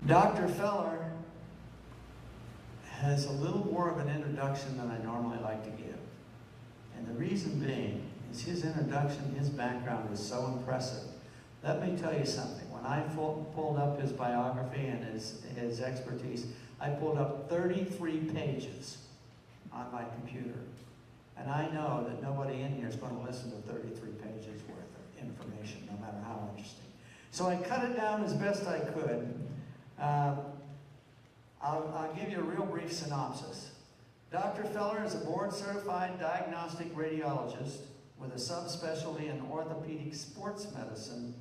Dr. Feller has a little more of an introduction than I normally like to give. And the reason being is his introduction, his background is so impressive. Let me tell you something. When I pulled up his biography and his expertise, I pulled up 33 pages on my computer. And I know that nobody in here is going to listen to 33 pages worth of information, no matter how interesting. So I cut it down as best I could. I'll give you a real brief synopsis. Dr. Feller is a board-certified diagnostic radiologist with a subspecialty in orthopedic sports medicine,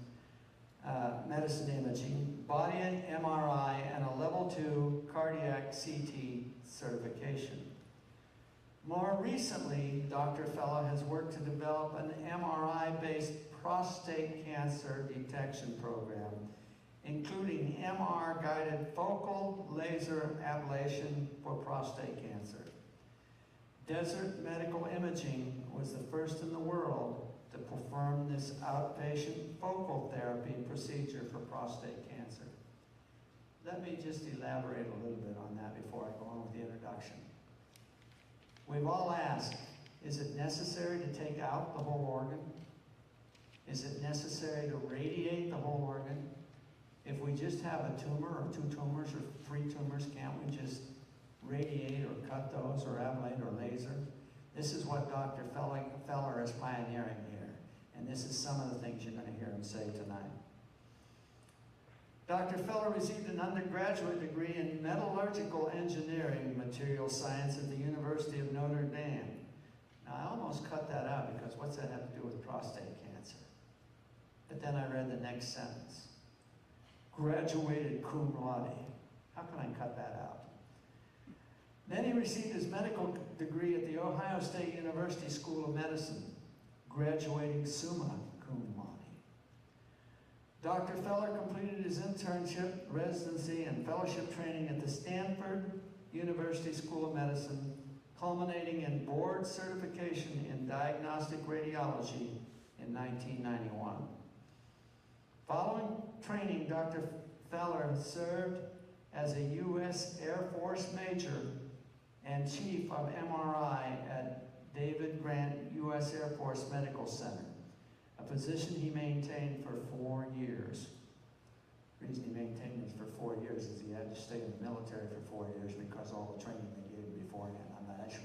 medicine imaging, body MRI, and a level 2 cardiac CT certification. More recently, Dr. Feller has worked to develop an MRI-based prostate cancer detection program, including MR-guided focal laser ablation for prostate cancer. Desert Medical Imaging was the first in the world to perform this outpatient focal therapy procedure for prostate cancer. Let me just elaborate a little bit on that before I go on with the introduction. We've all asked, is it necessary to take out the whole organ? Is it necessary to radiate the whole organ? If we just have a tumor or 2 tumors or 3 tumors, can't we just radiate or cut those or ablate or laser? This is what Dr. Feller is pioneering here. And this is some of the things you're going to hear him say tonight. Dr. Feller received an undergraduate degree in metallurgical engineering material science at the University of Notre Dame. Now, I almost cut that out because what's that have to do with prostate cancer? But then I read the next sentence. Graduated cum laude. How can I cut that out? Then he received his medical degree at the Ohio State University School of Medicine, graduating summa cum laude. Dr. Feller completed his internship, residency, and fellowship training at the Stanford University School of Medicine, culminating in board certification in diagnostic radiology in 1991. Following training, Dr. Feller served as a U.S. Air Force Major and Chief of MRI at David Grant U.S. Air Force Medical Center, a position he maintained for 4 years. The reason he maintained it for 4 years is he had to stay in the military for 4 years because all the training they gave him beforehand.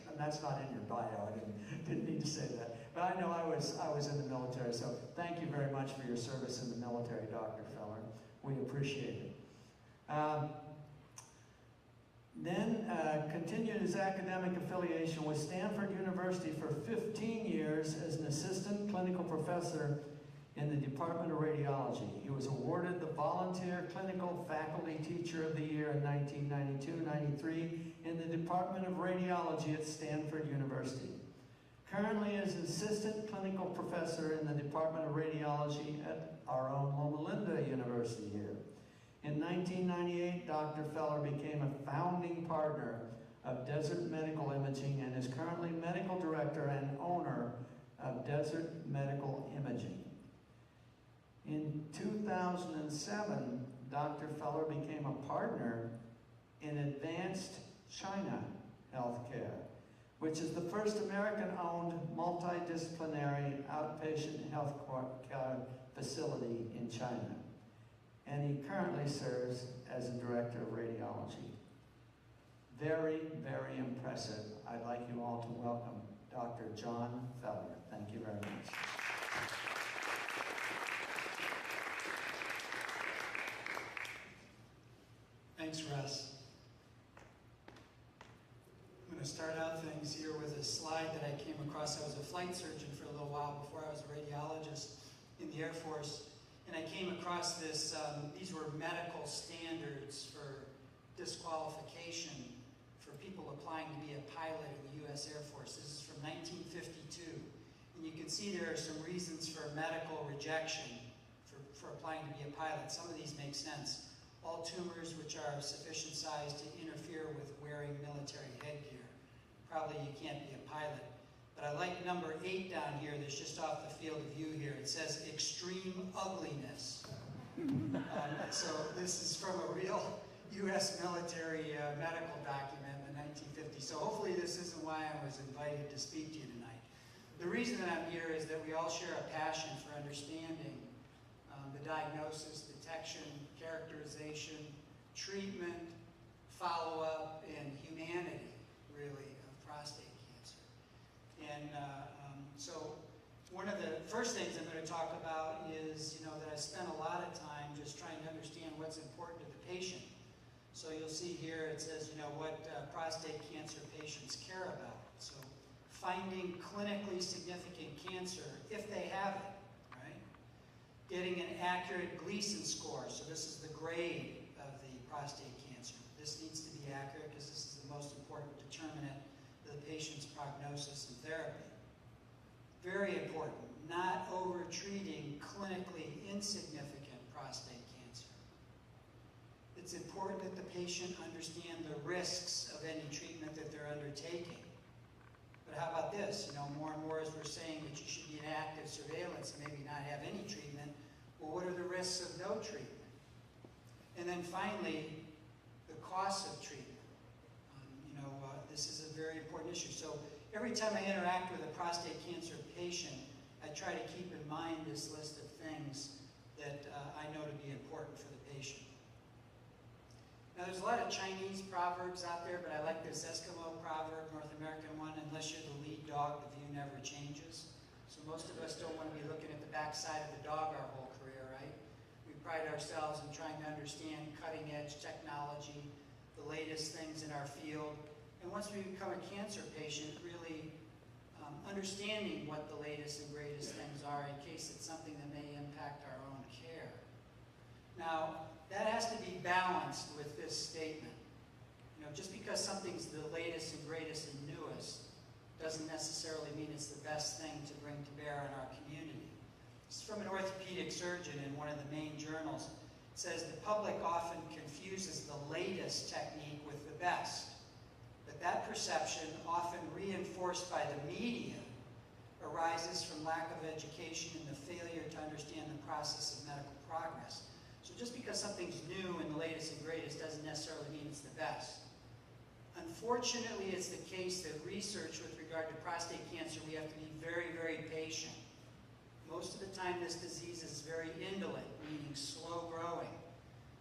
And that's not in your bio. I didn't need to say that. But I know I was in the military, so thank you very much for your service in the military, Dr. Feller. We appreciate it. Then continued his academic affiliation with Stanford University for 15 years as an assistant clinical professor in the Department of Radiology. He was awarded the Volunteer Clinical Faculty Teacher of the Year in 1992-93 in the Department of Radiology at Stanford University. Currently is assistant clinical professor in the Department of Radiology at our own Loma Linda University here. In 1998, Dr. Feller became a founding partner of Desert Medical Imaging and is currently medical director and owner of Desert Medical Imaging. In 2007, Dr. Feller became a partner in Advanced China Healthcare, which is the first American-owned multidisciplinary outpatient health care facility in China. And he currently serves as a director of radiology. Very, very impressive. I'd like you all to welcome Dr. John Feller. Thank you very much. Thanks, Russ. I'm going to start out things here with a slide that I came across. I was a flight surgeon for a little while before I was a radiologist in the Air Force. And I came across this, these were medical standards for disqualification for people applying to be a pilot in the U.S. Air Force. This is from 1952. And you can see there are some reasons for medical rejection for applying to be a pilot. Some of these make sense. All tumors which are of sufficient size to interfere with wearing military headgear. Probably you can't be a pilot. But I like number 8 down here that's just off the field of view here. It says extreme ugliness. So this is from a real U.S. military medical document in the 1950s. So hopefully this isn't why I was invited to speak to you tonight. The reason that I'm here is that we all share a passion for understanding the diagnosis, detection, characterization, treatment, follow-up, and humanity, really, of prostate cancer. And so one of the first things I'm going to talk about is, that I spent a lot of time just trying to understand what's important to the patient. So you'll see here it says, what prostate cancer patients care about. So finding clinically significant cancer if they have it, right? Getting an accurate Gleason score. So this is the grade of the prostate cancer. This needs to be accurate because this is the most important determinant of the patient's prognosis and therapy. Very important, not over-treating clinically insignificant prostate cancer. It's important that the patient understand the risks of any treatment that they're undertaking. But how about this? More and more as we're saying that you should be in active surveillance and maybe not have any treatment. Well, what are the risks of no treatment? And then finally, the cost of treatment. This is a very important issue. So every time I interact with a prostate cancer patient, I try to keep in mind this list of things that I know to be important for the patient. Now, there's a lot of Chinese proverbs out there, but I like this Eskimo proverb, North American one: unless you're the lead dog, the view never changes. So most of us don't want to be looking at the backside of the dog our whole career, right? We pride ourselves in trying to understand cutting-edge technology, the latest things in our field. And once we become a cancer patient, really understanding what the latest and greatest things are in case it's something that may impact our own care. Now, that has to be balanced with this statement. Just because something's the latest and greatest and newest doesn't necessarily mean it's the best thing to bring to bear in our community. This is from an orthopedic surgeon in one of the main journals. It says the public often confuses the latest technique with the best. But that perception, often reinforced by the media, arises from lack of education and the failure to understand the process of medical progress. So just because something's new and the latest and greatest doesn't necessarily mean it's the best. Unfortunately, it's the case that research with regard to prostate cancer, we have to be very, very patient. Most of the time, this disease is very indolent, meaning slow growing.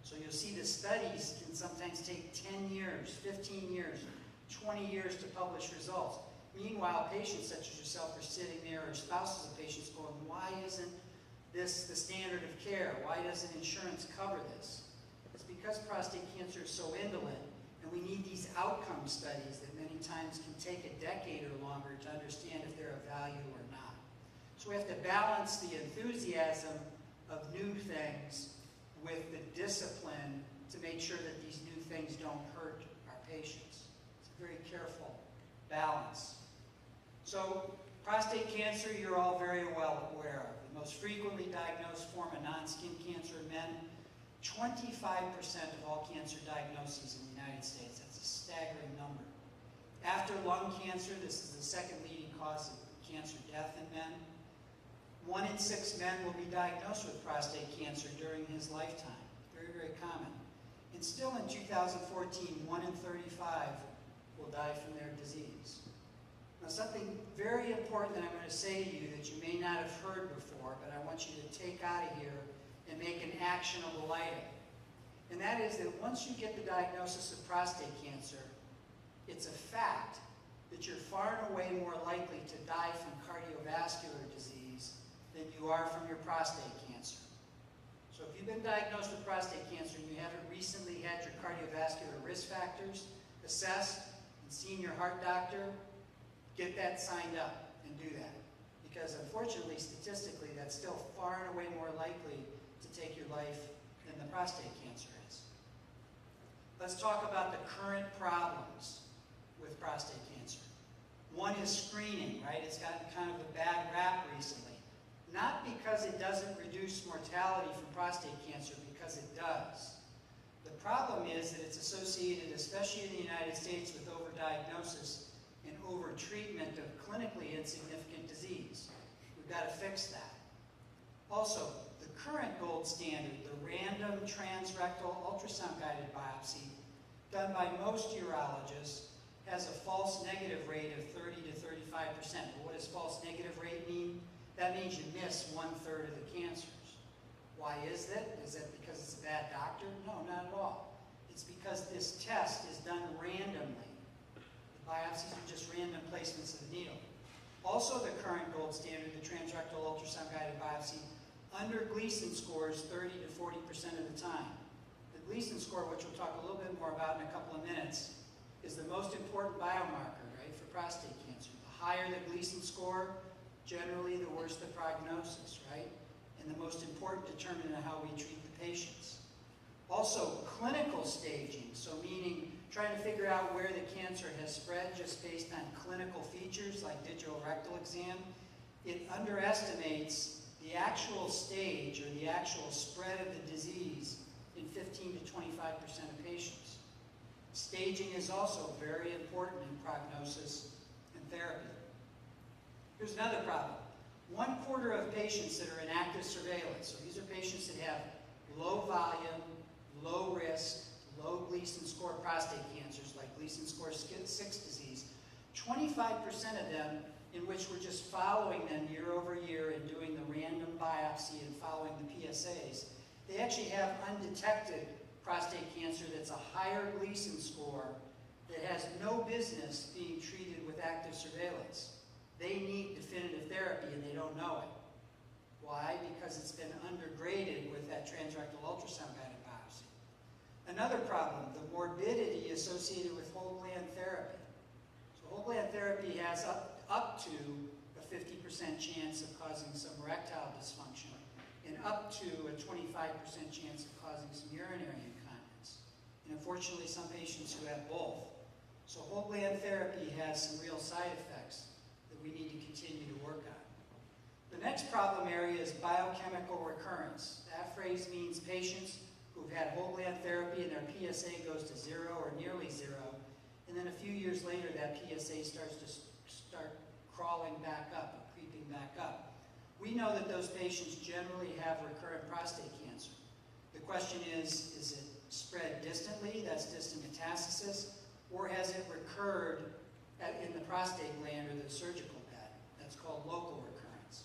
So you'll see the studies can sometimes take 10 years, 15 years, 20 years to publish results. Meanwhile, patients such as yourself are sitting there, or spouses of patients going, why isn't this the standard of care? Why doesn't insurance cover this? It's because prostate cancer is so indolent, and we need these outcome studies that many times can take a decade or longer to understand if they're of value or not. So we have to balance the enthusiasm of new things with the discipline to make sure that these new things don't hurt our patients. It's a very careful balance. So prostate cancer, you're all very well aware of. The most frequently diagnosed form of non-skin cancer in men. 25% of all cancer diagnoses in the United States. That's a staggering number. After lung cancer, this is the second leading cause of cancer death in men. 1 in 6 men will be diagnosed with prostate cancer during his lifetime. Very, very common. And still in 2014, 1 in 35 will die from their disease. Now, something very important that I'm going to say to you that you may not have heard before, but I want you to take out of here and make an actionable item. And that is that once you get the diagnosis of prostate cancer, it's a fact that you're far and away more likely to die from cardiovascular disease than you are from your prostate cancer. So if you've been diagnosed with prostate cancer and you haven't recently had your cardiovascular risk factors assessed and seen your heart doctor, get that signed up and do that. Because unfortunately, statistically, that's still far and away more likely to take your life than the prostate cancer is. Let's talk about the current problems with prostate cancer. One is screening, right? It's gotten kind of a bad rap recently. Not because it doesn't reduce mortality from prostate cancer, because it does. The problem is that it's associated, especially in the United States, with overdiagnosis and overtreatment of clinically insignificant disease. We've got to fix that. Also, the current gold standard, the random transrectal ultrasound-guided biopsy done by most urologists has a false negative rate of 30 to 35%. But what does false negative rate mean? That means you miss 1/3 of the cancers. Why is that? Is that because it's a bad doctor? No, not at all. It's because this test is done randomly. The biopsies are just random placements of the needle. Also the current gold standard, the transrectal ultrasound-guided biopsy, under Gleason scores 30 to 40% of the time. The Gleason score, which we'll talk a little bit more about in a couple of minutes, is the most important biomarker, right, for prostate cancer. The higher the Gleason score, generally the worse the prognosis, right? And the most important determinant of how we treat the patients. Also, clinical staging, so meaning trying to figure out where the cancer has spread just based on clinical features like digital rectal exam. It underestimates the actual stage or the actual spread of the disease in 15 to 25% of patients. Staging is also very important in prognosis and therapy. Here's another problem. 1/4 of patients that are in active surveillance, so these are patients that have low volume, low risk, low Gleason score prostate cancers like Gleason score 6 disease, 25% of them in which we're just following them year over year and doing the random biopsy and following the PSAs, they actually have undetected prostate cancer that's a higher Gleason score that has no business being treated with active surveillance. They need definitive therapy and they don't know it. Why? Because it's been undergraded with that transrectal ultrasound-guided biopsy. Another problem, the morbidity associated with whole gland therapy. So whole gland therapy has up to a 50% chance of causing some erectile dysfunction and up to a 25% chance of causing some urinary incontinence. And unfortunately, some patients who have both. So whole gland therapy has some real side effects that we need to continue to work on. The next problem area is biochemical recurrence. That phrase means patients who've had whole gland therapy and their PSA goes to 0 or nearly 0, and then a few years later that PSA starts to start crawling back up, creeping back up. We know that those patients generally have recurrent prostate cancer. The question is it spread distantly, that's distant metastasis, or has it recurred in the prostate gland or the surgical bed? That's called local recurrence.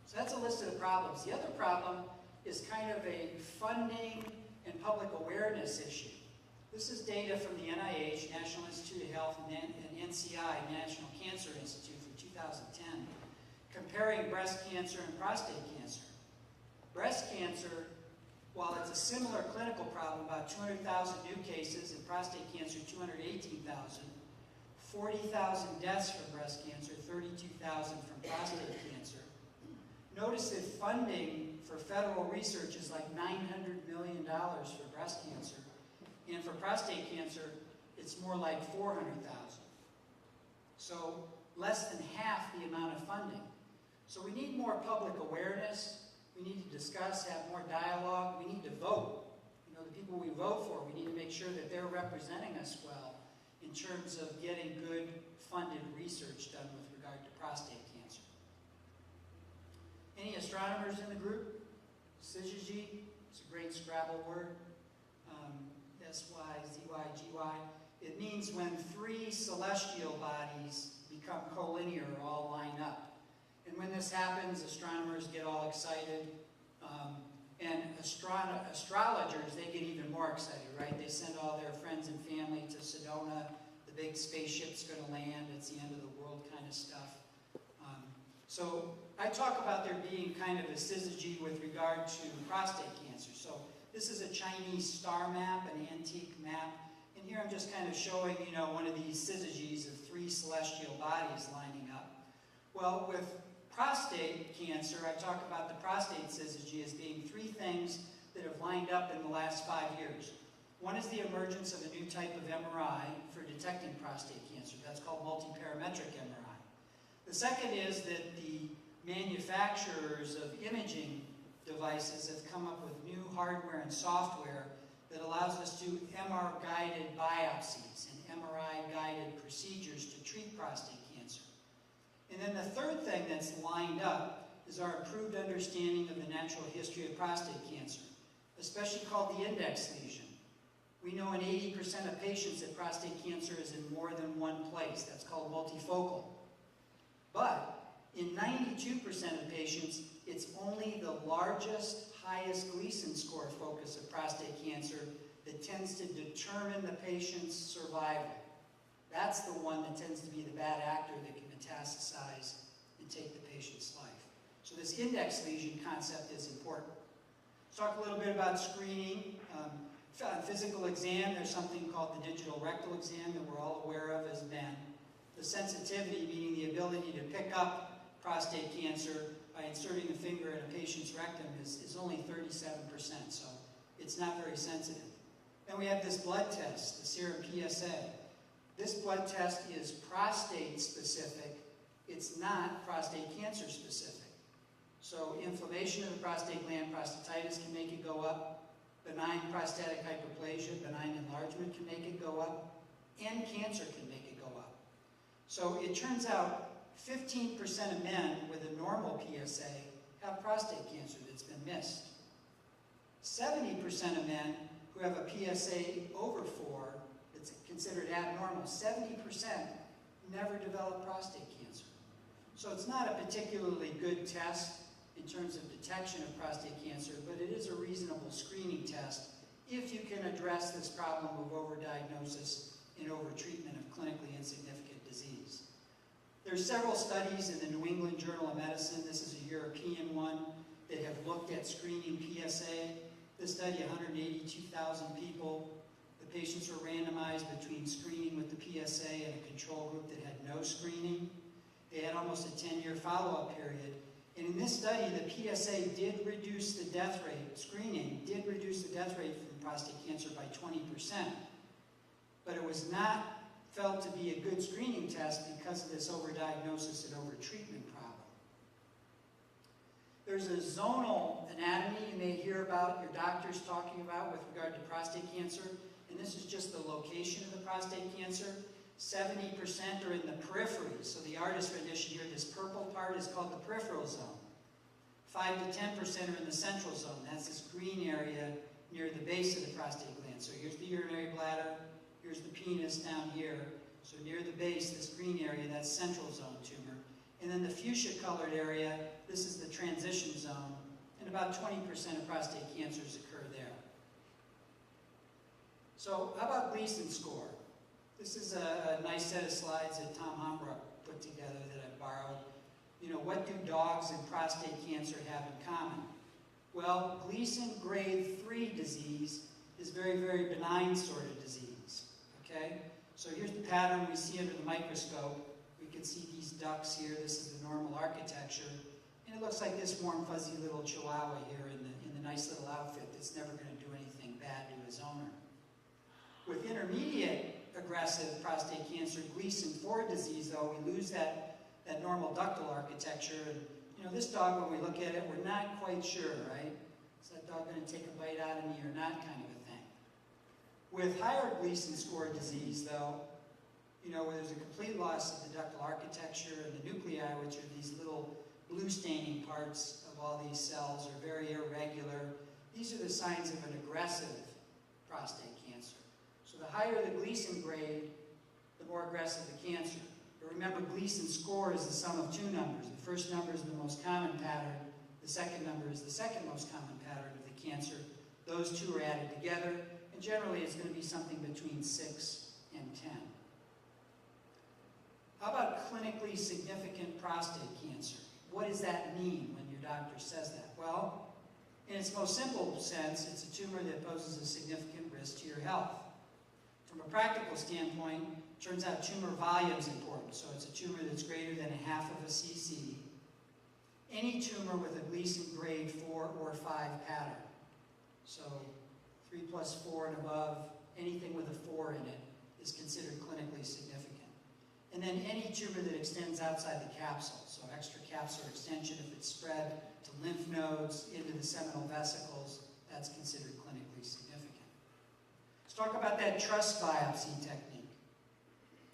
So that's a list of the problems. The other problem is kind of a funding and public awareness issue. This is data from the NIH, National Institute of Health, and NCI, National Cancer Institute, from 2010, comparing breast cancer and prostate cancer. Breast cancer, while it's a similar clinical problem, about 200,000 new cases, and prostate cancer, 218,000, 40,000 deaths from breast cancer, 32,000 from prostate cancer. Notice that funding for federal research is like $900 million for breast cancer. And for prostate cancer, it's more like 400,000. So less than half the amount of funding. So we need more public awareness. We need to discuss, have more dialogue. We need to vote. You know, the people we vote for, we need to make sure that they're representing us well in terms of getting good funded research done with regard to prostate cancer. Any astronomers in the group? Syzygy, it's a great Scrabble word. S-Y-Z-Y-G-Y. It means when 3 celestial bodies become collinear or all line up. And when this happens, astronomers get all excited. And astrologers, they get even more excited, right? They send all their friends and family to Sedona. The big spaceship's going to land. It's the end of the world kind of stuff. So I talk about there being kind of a syzygy with regard to prostate cancer. So this is a Chinese star map, an antique map. And here I'm just kind of showing, you know, one of these syzygies of 3 celestial bodies lining up. Well, with prostate cancer, I talk about the prostate syzygy as being 3 things that have lined up in the last 5 years. One is the emergence of a new type of MRI for detecting prostate cancer. That's called multiparametric MRI. The second is that the manufacturers of imaging devices have come up with new hardware and software that allows us to do MR-guided biopsies and MRI-guided procedures to treat prostate cancer. And then the third thing that's lined up is our improved understanding of the natural history of prostate cancer, especially called the index lesion. We know in 80% of patients that prostate cancer is in more than one place. That's called multifocal. But in 92% of patients, it's only the largest, highest Gleason score focus of prostate cancer that tends to determine the patient's survival. That's the one that tends to be the bad actor that can metastasize and take the patient's life. So this index lesion concept is important. Let's talk a little bit about screening. Physical exam, there's something called the digital rectal exam that we're all aware of as men. The sensitivity, meaning the ability to pick up prostate cancer by inserting the finger in a patient's rectum, is only 37%, so it's not very sensitive. Then we have this blood test, the serum PSA. This blood test is prostate specific. It's not prostate cancer specific. So inflammation of the prostate gland, prostatitis, can make it go up. Benign prostatic hyperplasia, benign enlargement can make it go up. And cancer can make it go up. So it turns out 15% of men with a normal PSA have prostate cancer that's been missed. 70% of men who have a PSA over 4 that's considered abnormal, 70% never develop prostate cancer. So it's not a particularly good test in terms of detection of prostate cancer, but it is a reasonable screening test if you can address this problem of overdiagnosis and overtreatment of clinically insignificant disease. There's several studies in the New England Journal of Medicine, this is a European one, that have looked at screening PSA. This study, 182,000 people. The patients were randomized between screening with the PSA and a control group that had no screening. They had almost a 10-year follow-up period. And in this study, the PSA did reduce the death rate, screening did reduce the death rate from prostate cancer by 20%. But it was not felt to be a good screening test because of this overdiagnosis and overtreatment problem. There's a zonal anatomy you may hear about, your doctors talking about with regard to prostate cancer. And this is just the location of the prostate cancer. 70% are in the periphery. So the artist rendition here, this purple part is called the peripheral zone. 5 to 10% are in the central zone. That's this green area near the base of the prostate gland. So here's the urinary bladder, here's the penis down here. So near the base, this green area, that's central zone tumor. And then the fuchsia colored area, this is the transition zone. And about 20% of prostate cancers occur there. So how about Gleason score? This is a nice set of slides that Tom Hombrook put together that I borrowed. You know, what do dogs and prostate cancer have in common? Well, Gleason grade 3 disease is very, very benign sort of disease, okay? So here's the pattern we see under the microscope. We can see these ducts here. This is the normal architecture. And it looks like this warm, fuzzy little chihuahua here in the nice little outfit that's never going to do anything bad to his owner. With intermediate aggressive prostate cancer, Gleason 4 disease, though, we lose that normal ductal architecture. And, you know, this dog, when we look at it, we're not quite sure, right? Is that dog going to take a bite out of me or not, kind of a thing. With higher Gleason score disease, though, you know, where there's a complete loss of the ductal architecture and the nuclei, which are these little blue staining parts of all these cells, are very irregular. These are the signs of an aggressive prostate cancer. So the higher the Gleason grade, the more aggressive the cancer. But remember, Gleason score is the sum of two numbers. The first number is the most common pattern. The second number is the second most common pattern of the cancer. Those two are added together, and generally it's going to be something between 6 and 10. How about clinically significant prostate cancer? What does that mean when your doctor says that? Well, in its most simple sense, it's a tumor that poses a significant risk to your health. From a practical standpoint, it turns out tumor volume is important. So it's a tumor that's greater than 1/2 of a cc. Any tumor with a Gleason grade 4 or 5 pattern. So 3 plus 4 and above, anything with a 4 in it is considered clinically significant. And then any tumor that extends outside the capsule, so extracapsular extension, if it's spread to lymph nodes, into the seminal vesicles, that's considered clinically significant. Let's talk about that truss biopsy technique.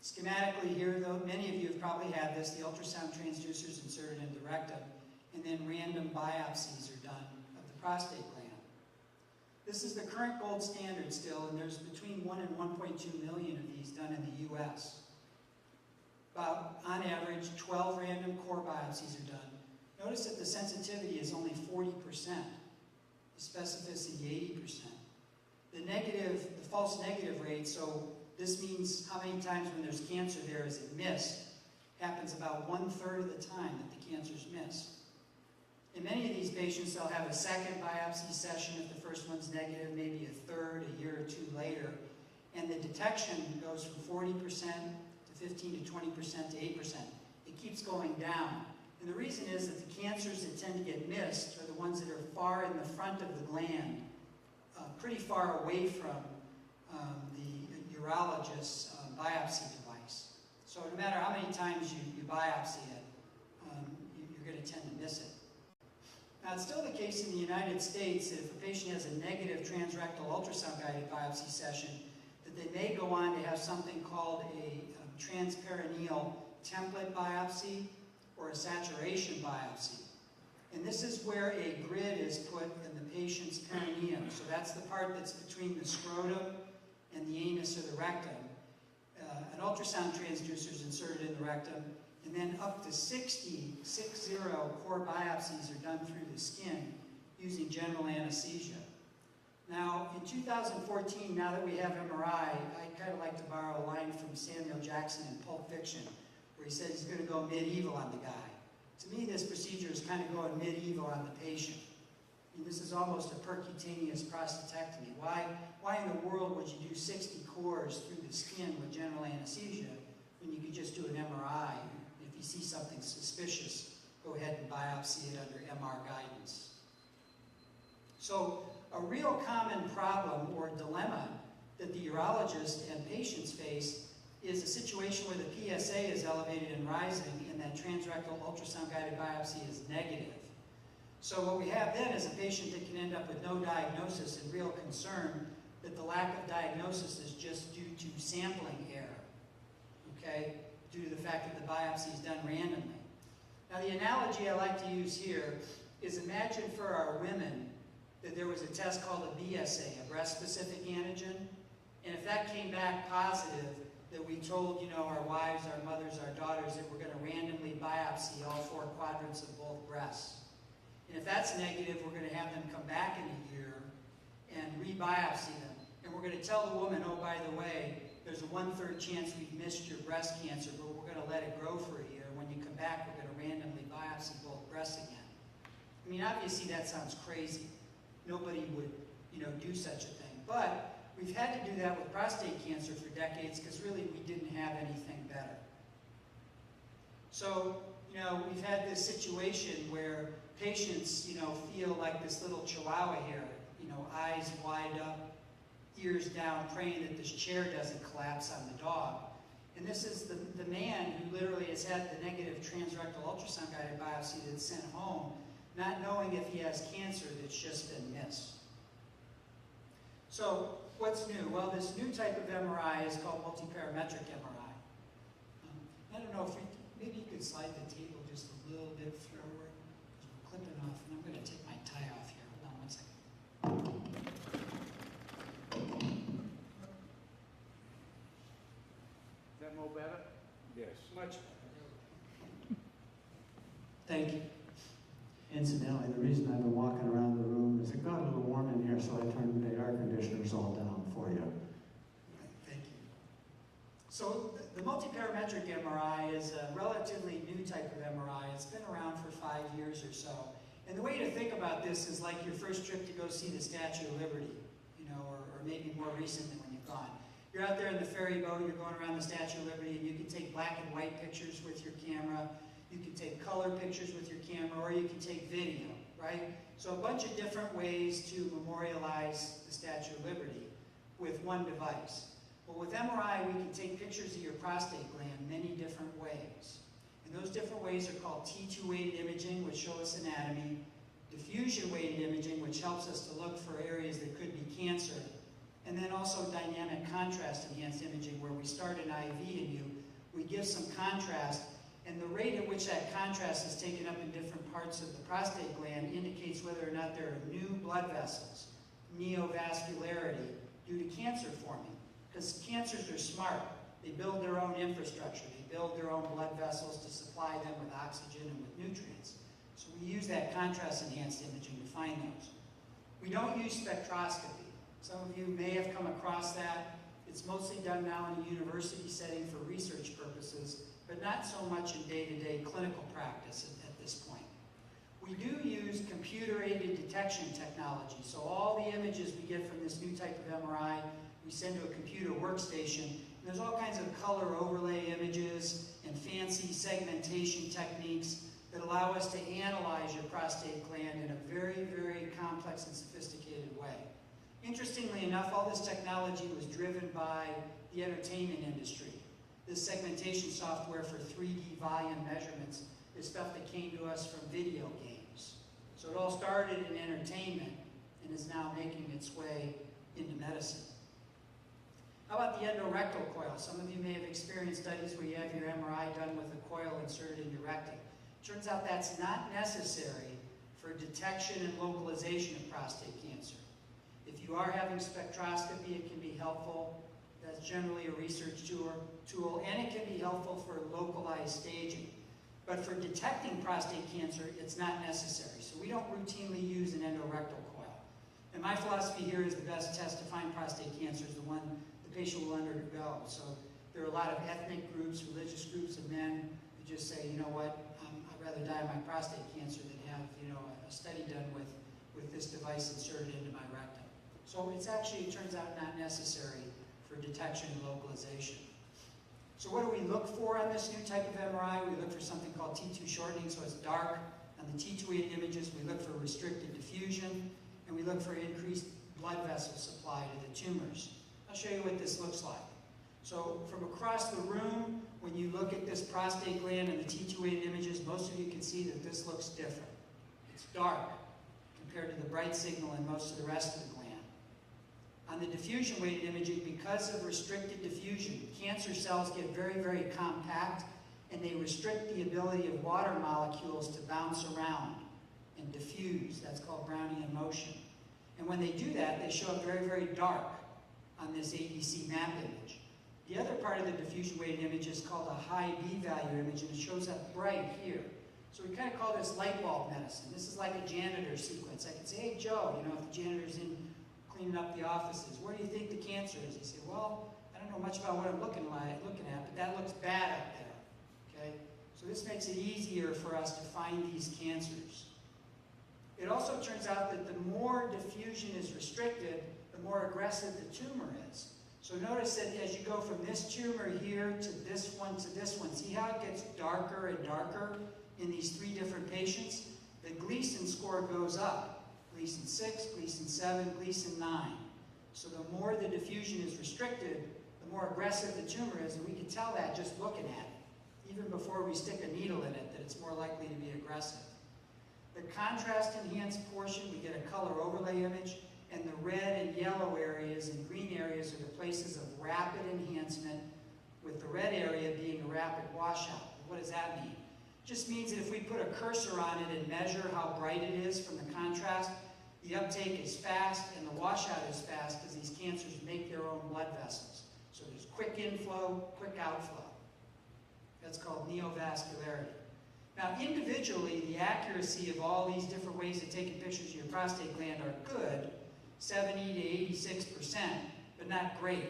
Schematically here, though, many of you have probably had this. The ultrasound transducer is inserted into the rectum, and then random biopsies are done This is the current gold standard still, and there's between 1 and 1.2 million of these done in the U.S. About, on average, 12 random core biopsies are done. Notice that the sensitivity is only 40%, the specificity 80%. The false negative rate, so this means how many times when there's cancer there is it missed, happens about 1/3 of the time that the cancer's missed. In many of these patients, they'll have a second biopsy session if the first one's negative, maybe a third, a year or two later, and the detection goes from 40% to 15 to 20% to 8%. It keeps going down. And the reason is that the cancers that tend to get missed are the ones that are far in the front of the gland, pretty far away from the urologist's biopsy device. So no matter how many times you biopsy it, you're going to tend to miss it. Now, it's still the case in the United States that if a patient has a negative transrectal ultrasound-guided biopsy session, that they may go on to have something called a transperineal template biopsy or a saturation biopsy. And this is where a grid is put in the patient's perineum. So that's the part that's between the scrotum and the anus or the rectum. An ultrasound transducer is inserted in the rectum, and then up to 60 core biopsies are done through the skin using general anesthesia. Now, in 2014, now that we have MRI, I'd kind of like to borrow a line from Samuel Jackson in Pulp Fiction, where he said he's going to go medieval on the guy. To me, this procedure is kind of going medieval on the patient. I mean, this is almost a percutaneous prostatectomy. Why in the world would you do 60 cores through the skin with general anesthesia when you could just do an MRI? If you see something suspicious, go ahead and biopsy it under MR guidance. So a real common problem or dilemma that the urologist and patients face is a situation where the PSA is elevated and rising and that transrectal ultrasound-guided biopsy is negative. So what we have then is a patient that can end up with no diagnosis and real concern that the lack of diagnosis is just due to sampling error, okay, due to the fact that the biopsy is done randomly. Now the analogy I like to use here is imagine for our women that there was a test called a BSA, a breast-specific antigen, and if that came back positive, that we told, you know, our wives, our mothers, our daughters that we're going to randomly biopsy all 4 quadrants of both breasts. And if that's negative, we're going to have them come back in a year and re-biopsy them. And we're going to tell the woman, oh, by the way, there's a 1/3 chance we've missed your breast cancer, but we're going to let it grow for a year. When you come back, we're going to randomly biopsy both breasts again. I mean, obviously that sounds crazy. Nobody would, you know, do such a thing. But we've had to do that with prostate cancer for decades because really we didn't have anything better. So, you know, we've had this situation where patients, you know, feel like this little chihuahua here, you know, eyes wide up, ears down, praying that this chair doesn't collapse on the dog. And this is the man who literally has had the negative transrectal ultrasound-guided biopsy that's sent home, not knowing if he has cancer that's just been missed. So, what's new? Well, this new type of MRI is called multiparametric MRI. I don't know if maybe you could slide the table just a little bit forward. We're clipping off, and I'm going to take my tie off here. Hold on 1 second. Is that more better? Yes. Much better. Thank you. Incidentally, the reason I've been walking around the room is it got a little warm in here, so I turned the air conditioners all down for you. Thank you. So the multiparametric MRI is a relatively new type of MRI. It's been around for 5 years or so. And the way to think about this is like your first trip to go see the Statue of Liberty, you know, or maybe more recent than when you've gone. You're out there in the ferry boat, you're going around the Statue of Liberty, and you can take black and white pictures with your camera. You can take color pictures with your camera, or you can take video, right? So a bunch of different ways to memorialize the Statue of Liberty with one device. Well, with MRI, we can take pictures of your prostate gland many different ways. And those different ways are called T2-weighted imaging, which show us anatomy, diffusion-weighted imaging, which helps us to look for areas that could be cancer, and then also dynamic contrast-enhanced imaging, where we start an IV in you, we give some contrast, and the rate at which that contrast is taken up in different parts of the prostate gland indicates whether or not there are new blood vessels, neovascularity due to cancer forming. Because cancers are smart. They build their own infrastructure. They build their own blood vessels to supply them with oxygen and with nutrients. So we use that contrast-enhanced imaging to find those. We don't use spectroscopy. Some of you may have come across that. It's mostly done now in a university setting for research purposes, but not so much in day-to-day clinical practice at this point. We do use computer-aided detection technology. So all the images we get from this new type of MRI, we send to a computer workstation. And there's all kinds of color overlay images and fancy segmentation techniques that allow us to analyze your prostate gland in a very, very complex and sophisticated way. Interestingly enough, all this technology was driven by the entertainment industry. This segmentation software for 3D volume measurements is stuff that came to us from video games. So it all started in entertainment and is now making its way into medicine. How about the endorectal coil? Some of you may have experienced studies where you have your MRI done with a coil inserted in your rectum. Turns out that's not necessary for detection and localization of prostate cancer. If you are having spectroscopy, it can be helpful. That's generally a research tool, and it can be helpful for localized staging. But for detecting prostate cancer, it's not necessary. So we don't routinely use an endorectal coil. And my philosophy here is the best test to find prostate cancer is the one the patient will undergo. So there are a lot of ethnic groups, religious groups of men who just say, you know what, I'd rather die of my prostate cancer than have, a study done with this device inserted into my rectum. So it's actually, it turns out, not necessary for detection and localization. So what do we look for on this new type of MRI? We look for something called T2 shortening, so it's dark. On the T2 images, we look for restricted diffusion, and we look for increased blood vessel supply to the tumors. I'll show you what this looks like. So from across the room, when you look at this prostate gland and the T2 images, most of you can see that this looks different. It's dark compared to the bright signal in most of the rest of the gland. On the diffusion-weighted imaging, because of restricted diffusion, cancer cells get very, very compact, and they restrict the ability of water molecules to bounce around and diffuse. That's called Brownian motion. And when they do that, they show up very, very dark on this ADC map image. The other part of the diffusion-weighted image is called a high B-value image, and it shows up bright here. So we kind of call this light bulb medicine. This is like a janitor sequence. I could say, hey, Joe, if the janitor's in cleaning up the offices, where do you think the cancer is? He said, well, I don't know much about what I'm looking at, but that looks bad up there, okay? So this makes it easier for us to find these cancers. It also turns out that the more diffusion is restricted, the more aggressive the tumor is. So notice that as you go from this tumor here to this one, see how it gets darker and darker in these three different patients? The Gleason score goes up. Gleason 6, Gleason 7, Gleason 9. So the more the diffusion is restricted, the more aggressive the tumor is, and we can tell that just looking at it, even before we stick a needle in it, that it's more likely to be aggressive. The contrast-enhanced portion, we get a color overlay image, and the red and yellow areas and green areas are the places of rapid enhancement, with the red area being a rapid washout. What does that mean? It just means that if we put a cursor on it and measure how bright it is from the contrast, the uptake is fast and the washout is fast because these cancers make their own blood vessels. So there's quick inflow, quick outflow. That's called neovascularity. Now, individually, the accuracy of all these different ways of taking pictures of your prostate gland are good, 70 to 86%, but not great.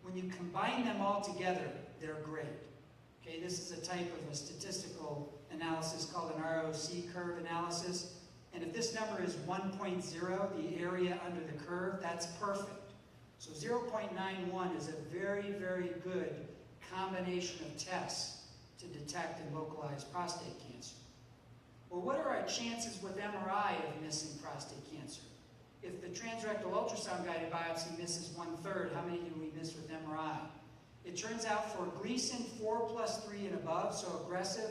When you combine them all together, they're great. Okay, this is a type of a statistical analysis called an ROC curve analysis. And if this number is 1.0, the area under the curve, that's perfect. So 0.91 is a very, very good combination of tests to detect and localize prostate cancer. Well, what are our chances with MRI of missing prostate cancer? If the transrectal ultrasound-guided biopsy misses 1/3, how many do we miss with MRI? It turns out for Gleason 4+3 and above, so aggressive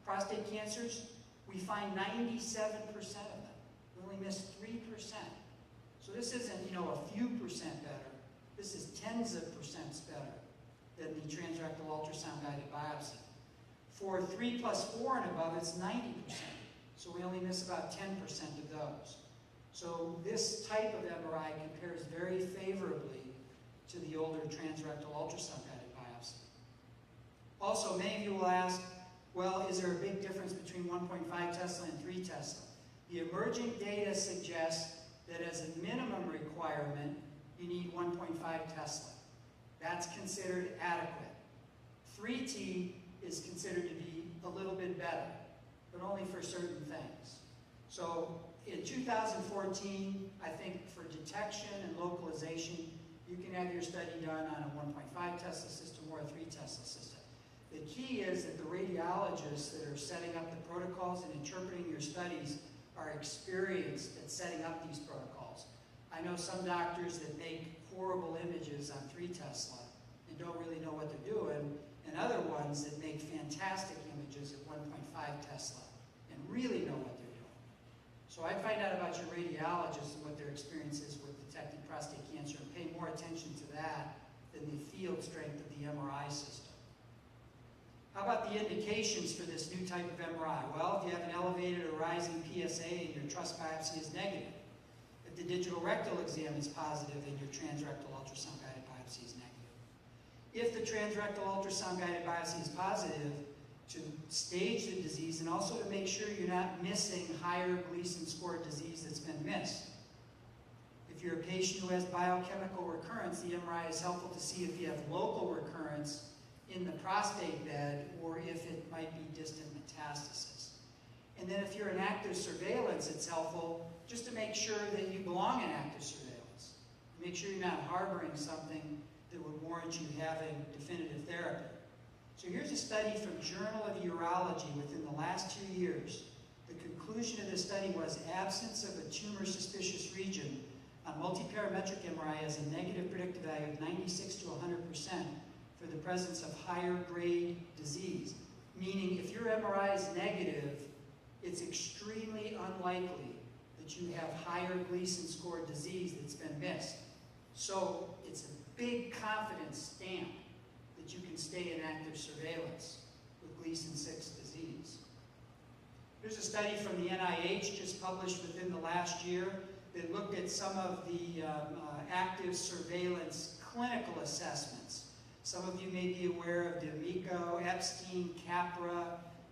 prostate cancers, we find 97% of them. We only miss 3%. So this isn't, a few percent better. This is tens of percents better than the transrectal ultrasound-guided biopsy. For 3+4 and above, it's 90%. So we only miss about 10% of those. So this type of MRI compares very favorably to the older transrectal ultrasound-guided biopsy. Also, many of you will ask, well, is there a big difference between 1.5 Tesla and 3 Tesla? The emerging data suggests that as a minimum requirement, you need 1.5 Tesla. That's considered adequate. 3T is considered to be a little bit better, but only for certain things. So in 2014, I think for detection and localization, you can have your study done on a 1.5 Tesla system or a 3 Tesla system. The key is that the radiologists that are setting up the protocols and interpreting your studies are experienced at setting up these protocols. I know some doctors that make horrible images on 3 Tesla and don't really know what they're doing, and other ones that make fantastic images at 1.5 Tesla and really know what they're doing. So I'd find out about your radiologists and what their experience is with detecting prostate cancer and pay more attention to that than the field strength of the MRI system. How about the indications for this new type of MRI? Well, if you have an elevated or rising PSA and your trust biopsy is negative, if the digital rectal exam is positive and your transrectal ultrasound-guided biopsy is negative, if the transrectal ultrasound-guided biopsy is positive, to stage the disease and also to make sure you're not missing higher Gleason score disease that's been missed. If you're a patient who has biochemical recurrence, the MRI is helpful to see if you have local recurrence in the prostate bed or if it might be distant metastasis. And then if you're in active surveillance, it's helpful just to make sure that you belong in active surveillance. Make sure you're not harboring something that would warrant you having definitive therapy. So here's a study from Journal of Urology within the last 2 years. The conclusion of this study was absence of a tumor suspicious region on multiparametric MRI has a negative predictive value of 96 to 100% for the presence of higher grade disease. Meaning if your MRI is negative, it's extremely unlikely that you have higher Gleason score disease that's been missed. So it's a big confidence stamp that you can stay in active surveillance with Gleason 6 disease. Here's a study from the NIH just published within the last year that looked at some of the active surveillance clinical assessments. Some of you may be aware of D'Amico, Epstein, Capra.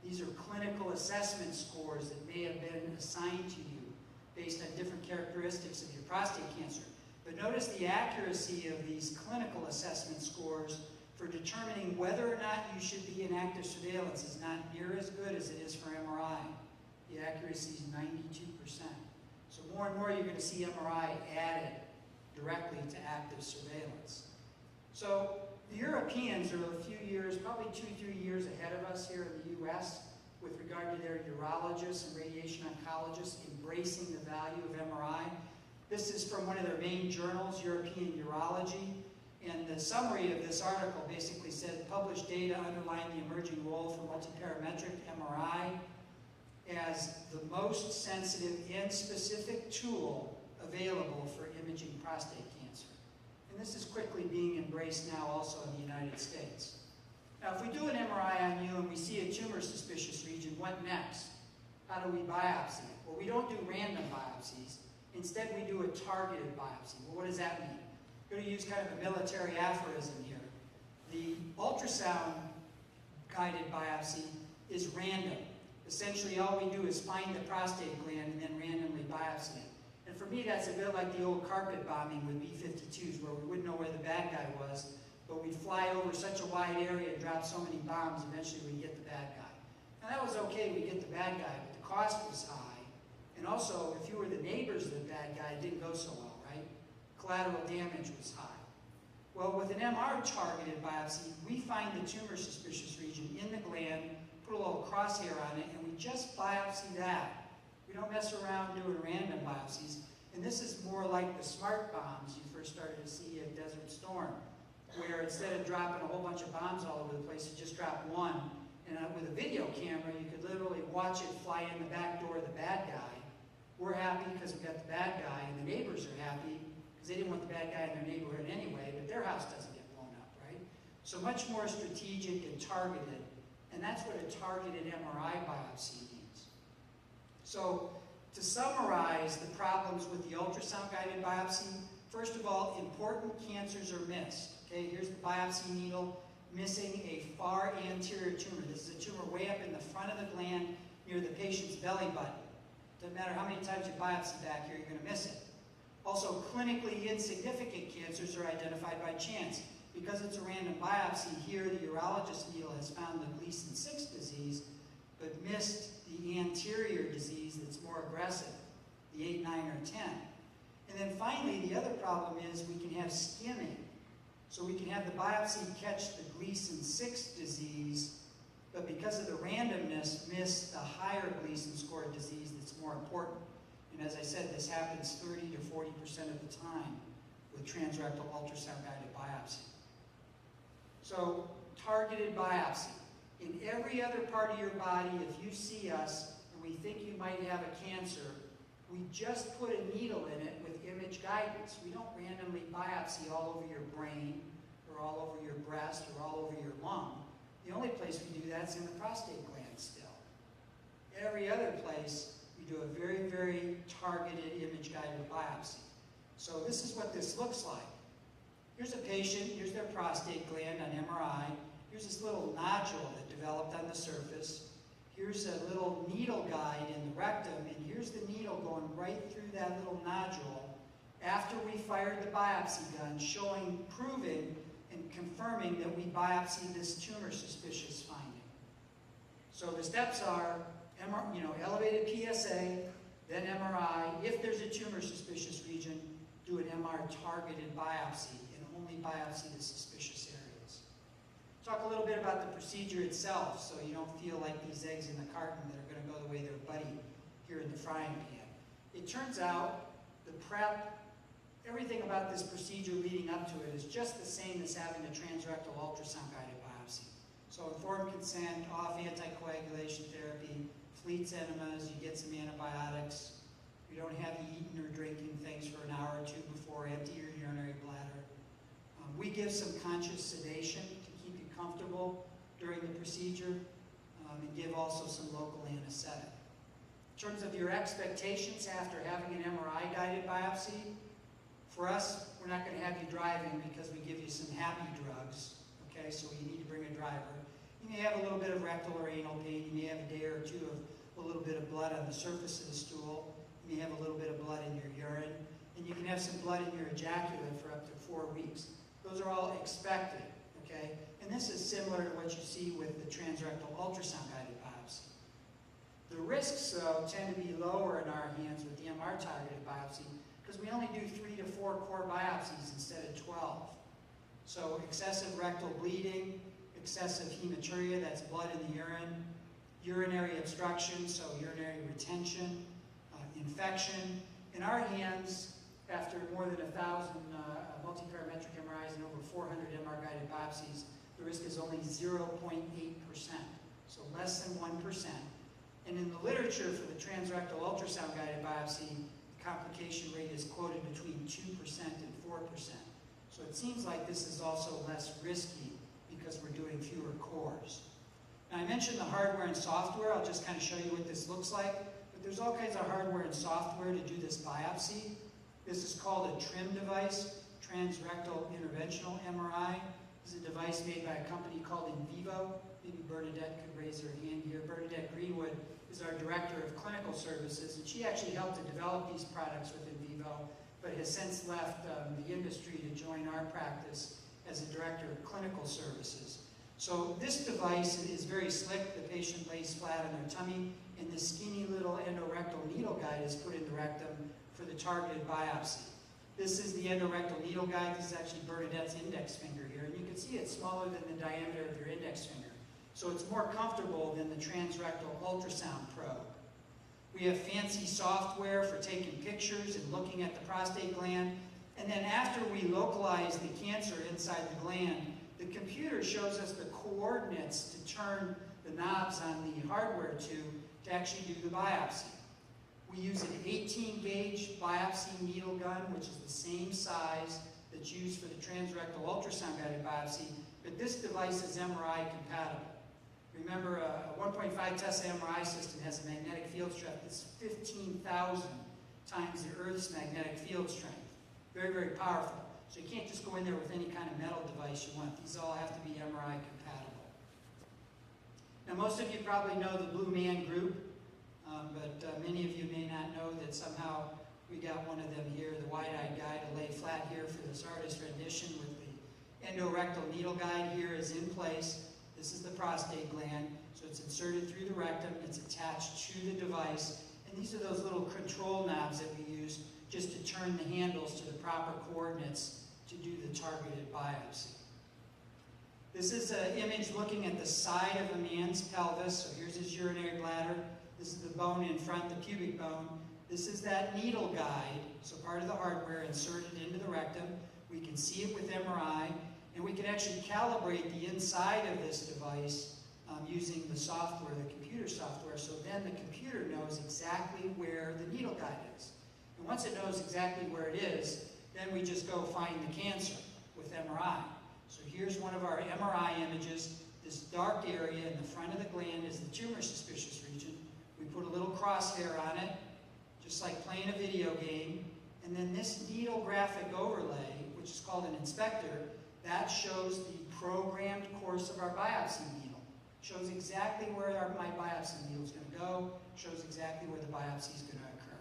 These are clinical assessment scores that may have been assigned to you based on different characteristics of your prostate cancer. But notice the accuracy of these clinical assessment scores for determining whether or not you should be in active surveillance is not near as good as it is for MRI. The accuracy is 92%. So more and more you're going to see MRI added directly to active surveillance. So the Europeans are a few years, probably 2-3 years ahead of us here in the US with regard to their urologists and radiation oncologists embracing the value of MRI. This is from one of their main journals, European Urology. And the summary of this article basically said, published data underline the emerging role for multiparametric MRI as the most sensitive and specific tool available for imaging prostate cancer. And this is quickly being embraced now also in the United States. Now, if we do an MRI on you and we see a tumor suspicious region, what next? How do we biopsy it? Well, we don't do random biopsies. Instead, we do a targeted biopsy. Well, what does that mean? We're going to use kind of a military aphorism here. The ultrasound-guided biopsy is random. Essentially, all we do is find the prostate gland and then randomly biopsy it. And for me, that's a bit like the old carpet bombing with B-52s, where we wouldn't know where the bad guy was, but we'd fly over such a wide area and drop so many bombs, eventually we'd get the bad guy. Now, that was okay, we'd get the bad guy, but the cost was high. And also, if you were the neighbors of the bad guy, it didn't go so well, right? Collateral damage was high. Well, with an MR-targeted biopsy, we find the tumor suspicious region in the gland, put a little crosshair on it, and we just biopsy that. We don't mess around doing random biopsies. And this is more like the smart bombs you first started to see at Desert Storm, where instead of dropping a whole bunch of bombs all over the place, you just drop one. And with a video camera, you could literally watch it fly in the back door of the bad guy. We're happy because we got the bad guy, and the neighbors are happy because they didn't want the bad guy in their neighborhood anyway, but their house doesn't get blown up, right? So much more strategic and targeted, and that's what a targeted MRI biopsy means. So To summarize the problems with the ultrasound-guided biopsy, first of all, important cancers are missed. Okay, here's the biopsy needle missing a far anterior tumor. This is a tumor way up in the front of the gland near the patient's belly button. Doesn't matter how many times you biopsy back here, you're going to miss it. Also, clinically insignificant cancers are identified by chance. Because it's a random biopsy, here the urologist needle has found the Gleason 6 disease, but missed the anterior disease that's more aggressive, the 8, 9, or 10. And then finally, the other problem is we can have skimming. So we can have the biopsy catch the Gleason 6 disease, but because of the randomness, miss the higher Gleason score disease that's more important. And as I said, this happens 30 to 40% of the time with transrectal ultrasound-guided biopsy. So, targeted biopsy. In every other part of your body, if you see us and we think you might have a cancer, we just put a needle in it with image guidance. We don't randomly biopsy all over your brain or all over your breast or all over your lung. The only place we do that is in the prostate gland still. Every other place, we do a very, very targeted image-guided biopsy. So this is what this looks like. Here's a patient, here's their prostate gland on MRI. Here's this little nodule that developed on the surface. Here's a little needle guide in the rectum, and here's the needle going right through that little nodule after we fired the biopsy gun, proving and confirming that we biopsied this tumor suspicious finding. So the steps are, elevated PSA, then MRI. If there's a tumor suspicious region, do an MR targeted biopsy and only biopsy the suspicious areas. Talk a little bit about the procedure itself so you don't feel like these eggs in the carton that are going to go the way their buddy here in the frying pan. It turns out the prep, everything about this procedure leading up to it is just the same as having a transrectal ultrasound-guided biopsy. So informed consent, off anticoagulation therapy, Fleets enemas, you get some antibiotics. You don't have you eating or drinking things for an hour or two before, empty your urinary bladder. We give some conscious sedation to keep you comfortable during the procedure, and give also some local anesthetic. In terms of your expectations after having an MRI-guided biopsy, for us, we're not going to have you driving because we give you some happy drugs, okay, so you need to bring a driver. You may have a little bit of rectal or anal pain. You may have a day or two of a little bit of blood on the surface of the stool. You may have a little bit of blood in your urine. And you can have some blood in your ejaculate for up to 4 weeks. Those are all expected, okay? And this is similar to what you see with the transrectal ultrasound-guided biopsy. The risks, though, tend to be lower in our hands with the MR-targeted biopsy because we only do 3 to 4 core biopsies instead of 12. So excessive rectal bleeding, excessive hematuria, that's blood in the urine, urinary obstruction, so urinary retention, infection. In our hands, after more than 1,000 multiparametric MRIs and over 400 MR-guided biopsies, the risk is only 0.8%, so less than 1%. And in the literature for the transrectal ultrasound-guided biopsy, the complication rate is quoted between 2% and 4%. So it seems like this is also less risky because we're doing fewer cores. Now I mentioned the hardware and software. I'll just kind of show you what this looks like. But there's all kinds of hardware and software to do this biopsy. This is called a TRIM device, Transrectal Interventional MRI. This is a device made by a company called Invivo. Maybe Bernadette could raise her hand here. Bernadette Greenwood is our Director of Clinical Services, and she actually helped to develop these products with Invivo, but has since left the industry to join our practice as a Director of Clinical Services. So this device is very slick. The patient lays flat on their tummy, and this skinny little endorectal needle guide is put in the rectum for the targeted biopsy. This is the endorectal needle guide. This is actually Bernadette's index finger here, and you can see it's smaller than the diameter of your index finger. So it's more comfortable than the transrectal ultrasound probe. We have fancy software for taking pictures and looking at the prostate gland. And then after we localize the cancer inside the gland, the computer shows us the coordinates to turn the knobs on the hardware to actually do the biopsy. We use an 18-gauge biopsy needle gun, which is the same size that's used for the transrectal ultrasound-guided biopsy, but this device is MRI compatible. Remember, a 1.5 Tesla MRI system has a magnetic field strength that's 15,000 times the Earth's magnetic field strength. Very, very powerful. So you can't just go in there with any kind of metal device you want. These all have to be MRI compatible. Now, most of you probably know the Blue Man Group, but many of you may not know that somehow we got one of them here, the wide-eyed guy to lay flat here for this artist rendition with the endorectal needle guide here is in place. This is the prostate gland, so it's inserted through the rectum, it's attached to the device, and these are those little control knobs that we use just to turn the handles to the proper coordinates to do the targeted biopsy. This is an image looking at the side of a man's pelvis, so here's his urinary bladder. This is the bone in front, the pubic bone. This is that needle guide, so part of the hardware inserted into the rectum. We can see it with MRI, and we can actually calibrate the inside of this device using the software, the computer software, so then the computer knows exactly where the needle guide is. And once it knows exactly where it is, then we just go find the cancer with MRI. So here's one of our MRI images. This dark area in the front of the gland is the tumor suspicious region. We put a little crosshair on it, just like playing a video game. And then this needle graphic overlay, which is called an inspector, that shows the programmed course of our biopsy needle. Shows exactly where my biopsy needle is going to go, shows exactly where the biopsy is going to occur.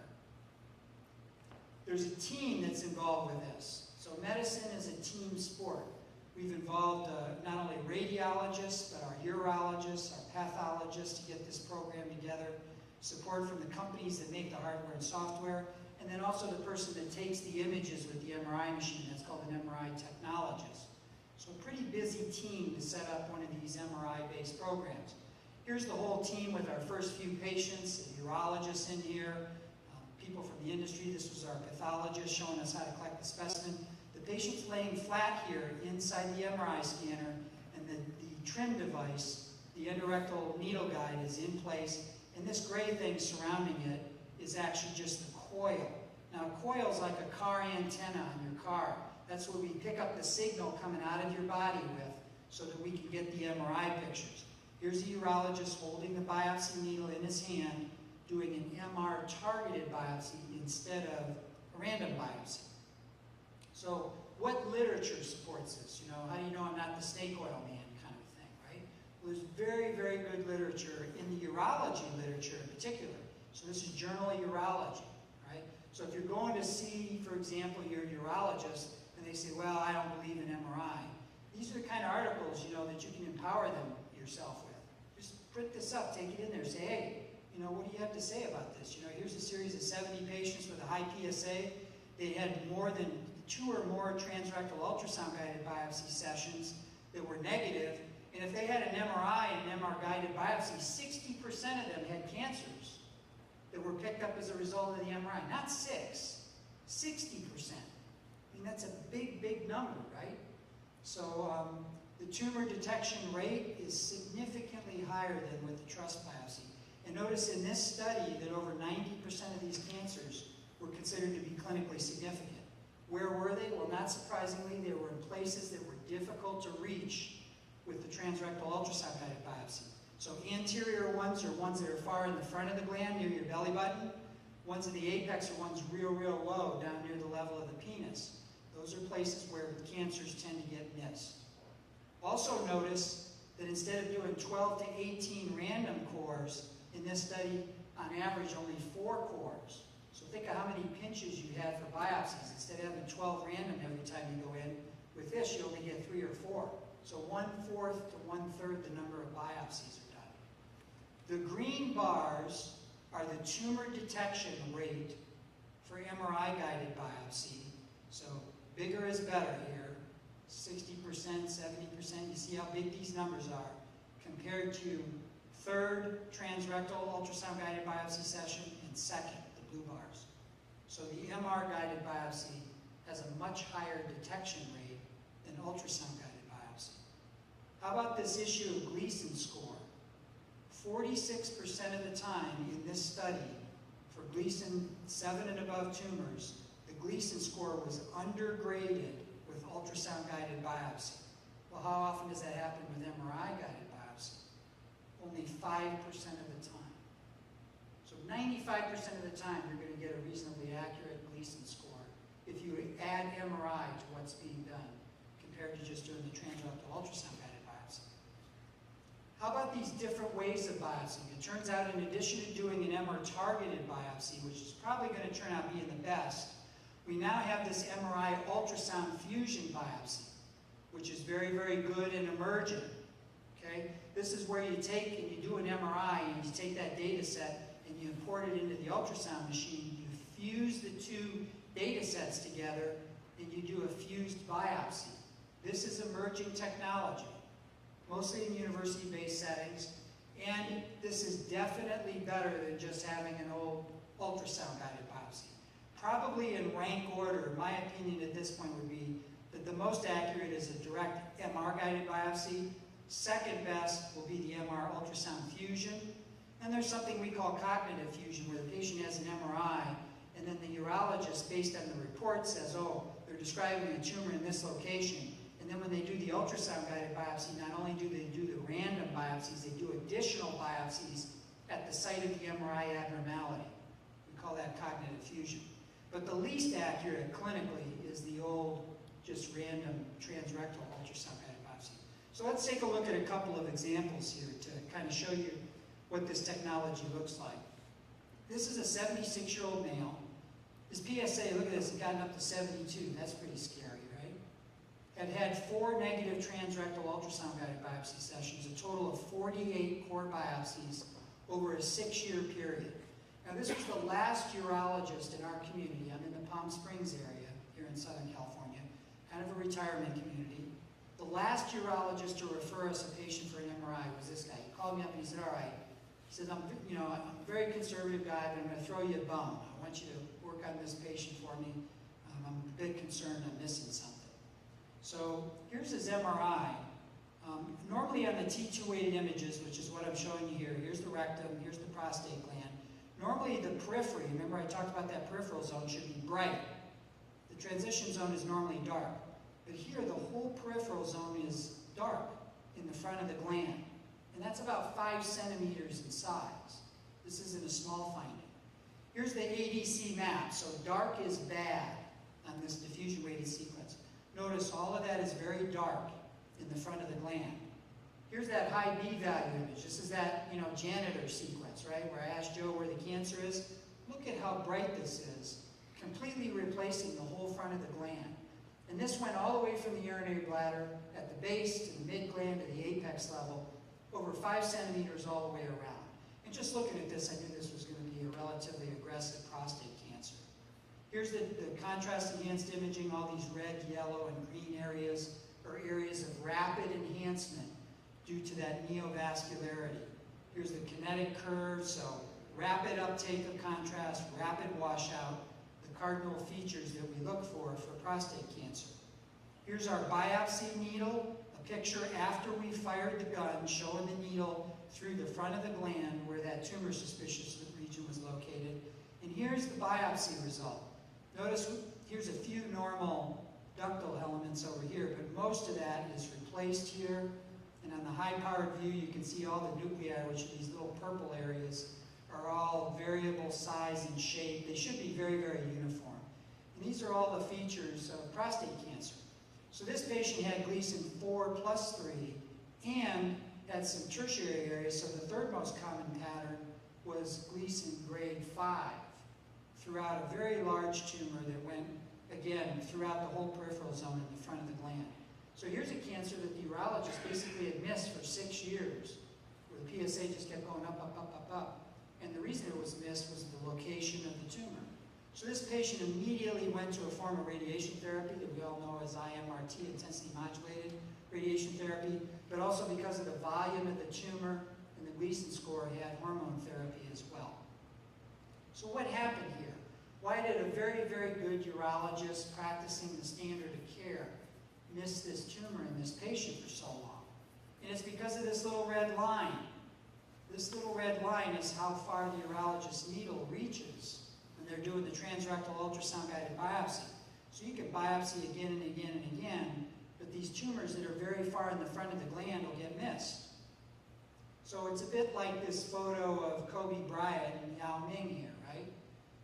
There's a team that's involved with this. So medicine is a team sport. We've involved not only radiologists, but our urologists, our pathologists to get this program together, support from the companies that make the hardware and software, and then also the person that takes the images with the MRI machine. That's called an MRI technologist. So a pretty busy team to set up one of these MRI-based programs. Here's the whole team with our first few patients, a urologist in here, people from the industry. This was our pathologist showing us how to collect the specimen. The patient's laying flat here inside the MRI scanner, and the trim device, the endorectal needle guide, is in place, and this gray thing surrounding it is actually just the coil. Now, a coil is like a car antenna on your car. That's where we pick up the signal coming out of your body with, so that we can get the MRI pictures. Here's the urologist holding the biopsy needle in his hand, doing an MR targeted biopsy instead of a random biopsy. So what literature supports this? You know, how do you know I'm not the snake oil man kind of thing, right? Well, there's very, very good literature in the urology literature in particular. So this is Journal of Urology, right? So if you're going to see, for example, your urologist, and they say, well, I don't believe in MRI, these are the kind of articles, you know, that you can empower them yourself with. Just print this up, take it in there, say, hey, you know, what do you have to say about this? You know, here's a series of 70 patients with a high PSA. They had more than 2 or more transrectal ultrasound-guided biopsy sessions that were negative, and if they had an MRI and MR-guided biopsy, 60% of them had cancers that were picked up as a result of the MRI. Not 6, 60%. I mean, that's a big, big number, right? So the tumor detection rate is significantly higher than with the trust biopsy. And notice in this study that over 90% of these cancers were considered to be clinically significant. Where were they? Well, not surprisingly, they were in places that were difficult to reach with the transrectal ultrasound-guided biopsy. So anterior ones are ones that are far in the front of the gland, near your belly button. Ones in the apex are ones real, real low, down near the level of the penis. Those are places where cancers tend to get missed. Also notice that instead of doing 12 to 18 random cores, in this study, on average, only 4 cores. So think of how many pinches you had for biopsies. Instead of having 12 random every time you go in, with this you only get 3 or 4. So 1/4 to 1/3 the number of biopsies are done. The green bars are the tumor detection rate for MRI-guided biopsy. So bigger is better here. 60%, 70%. You see how big these numbers are compared to 3rd transrectal ultrasound-guided biopsy session and 2nd, the blue bars. So the MR-guided biopsy has a much higher detection rate than ultrasound-guided biopsy. How about this issue of Gleason score? 46% of the time in this study for Gleason 7 and above tumors, the Gleason score was undergraded with ultrasound-guided biopsy. Well, how often does that happen with MRI-guided biopsy? only 5% of the time. So 95% of the time, you're going to get a reasonably accurate Gleason score if you add MRI to what's being done compared to just doing the transrectal ultrasound-guided biopsy. How about these different ways of biopsying? It turns out in addition to doing an MR-targeted biopsy, which is probably going to turn out being the best, we now have this MRI ultrasound fusion biopsy, which is very, very good and emerging. Okay? This is where you take and you do an MRI and you take that data set and you import it into the ultrasound machine. You fuse the two data sets together and you do a fused biopsy. This is emerging technology, mostly in university-based settings, and this is definitely better than just having an old ultrasound-guided biopsy. Probably in rank order, my opinion at this point would be that the most accurate is a direct MR-guided biopsy. Second best will be the MR ultrasound fusion. And there's something we call cognitive fusion, where the patient has an MRI, and then the urologist, based on the report, says, oh, they're describing a tumor in this location. And then when they do the ultrasound-guided biopsy, not only do they do the random biopsies, they do additional biopsies at the site of the MRI abnormality. We call that cognitive fusion. But the least accurate clinically is the old, just random transrectal ultrasound-guided biopsy. So let's take a look at a couple of examples here to kind of show you what this technology looks like. This is a 76-year-old male. His PSA, look at this, had gotten up to 72. That's pretty scary, right? Had 4 negative transrectal ultrasound-guided biopsy sessions, a total of 48 core biopsies over a 6-year period. Now, this was the last urologist in our community. I'm in the Palm Springs area here in Southern California, kind of a retirement community. The last urologist to refer us a patient for an MRI was this guy. He called me up and he said, all right. He said, I'm a very conservative guy, but I'm going to throw you a bone. I want you to work on this patient for me. I'm a bit concerned I'm missing something. So here's his MRI. Normally on the T2-weighted images, which is what I'm showing you here, here's the rectum, here's the prostate gland. Normally the periphery, remember I talked about that peripheral zone, should be bright. The transition zone is normally dark. But here the whole peripheral zone is dark in the front of the gland. And that's about 5 centimeters in size. This isn't a small finding. Here's the ADC map. So dark is bad on this diffusion-weighted sequence. Notice all of that is very dark in the front of the gland. Here's that high B-value image. This is that, janitor sequence, right, where I asked Joe where the cancer is. Look at how bright this is, completely replacing the whole front of the gland. And this went all the way from the urinary bladder at the base to the mid-gland to the apex level, over 5 centimeters all the way around. And just looking at this, I knew this was going to be a relatively aggressive prostate cancer. Here's the contrast-enhanced imaging. All these red, yellow, and green areas are areas of rapid enhancement due to that neovascularity. Here's the kinetic curve, so rapid uptake of contrast, rapid washout, the cardinal features that we look for prostate cancer. Here's our biopsy needle, a picture after we fired the gun showing the needle through the front of the gland where that tumor suspicious region was located. And here's the biopsy result. Notice here's a few normal ductal elements over here, but most of that is replaced here. And on the high-powered view, you can see all the nuclei, which are these little purple areas, are all variable size and shape. They should be very, very uniform. And these are all the features of prostate cancer. So this patient had Gleason 4 plus 3 and had some tertiary areas. So the third most common pattern was Gleason grade 5 throughout a very large tumor that went, again, throughout the whole peripheral zone in the front of the gland. So here's a cancer that the urologist basically had missed for 6 years, where the PSA just kept going up, up, up, up, up. And the reason it was missed was the location of the tumor. So this patient immediately went to a form of radiation therapy that we all know as IMRT, intensity modulated radiation therapy, but also because of the volume of the tumor and the Gleason score, he had hormone therapy as well. So what happened here? Why did a very, very good urologist practicing the standard of care miss this tumor in this patient for so long? And it's because of this little red line. This little red line is how far the urologist's needle reaches when they're doing the transrectal ultrasound-guided biopsy. So you can biopsy again and again and again, but these tumors that are very far in the front of the gland will get missed. So it's a bit like this photo of Kobe Bryant and Yao Ming here, right?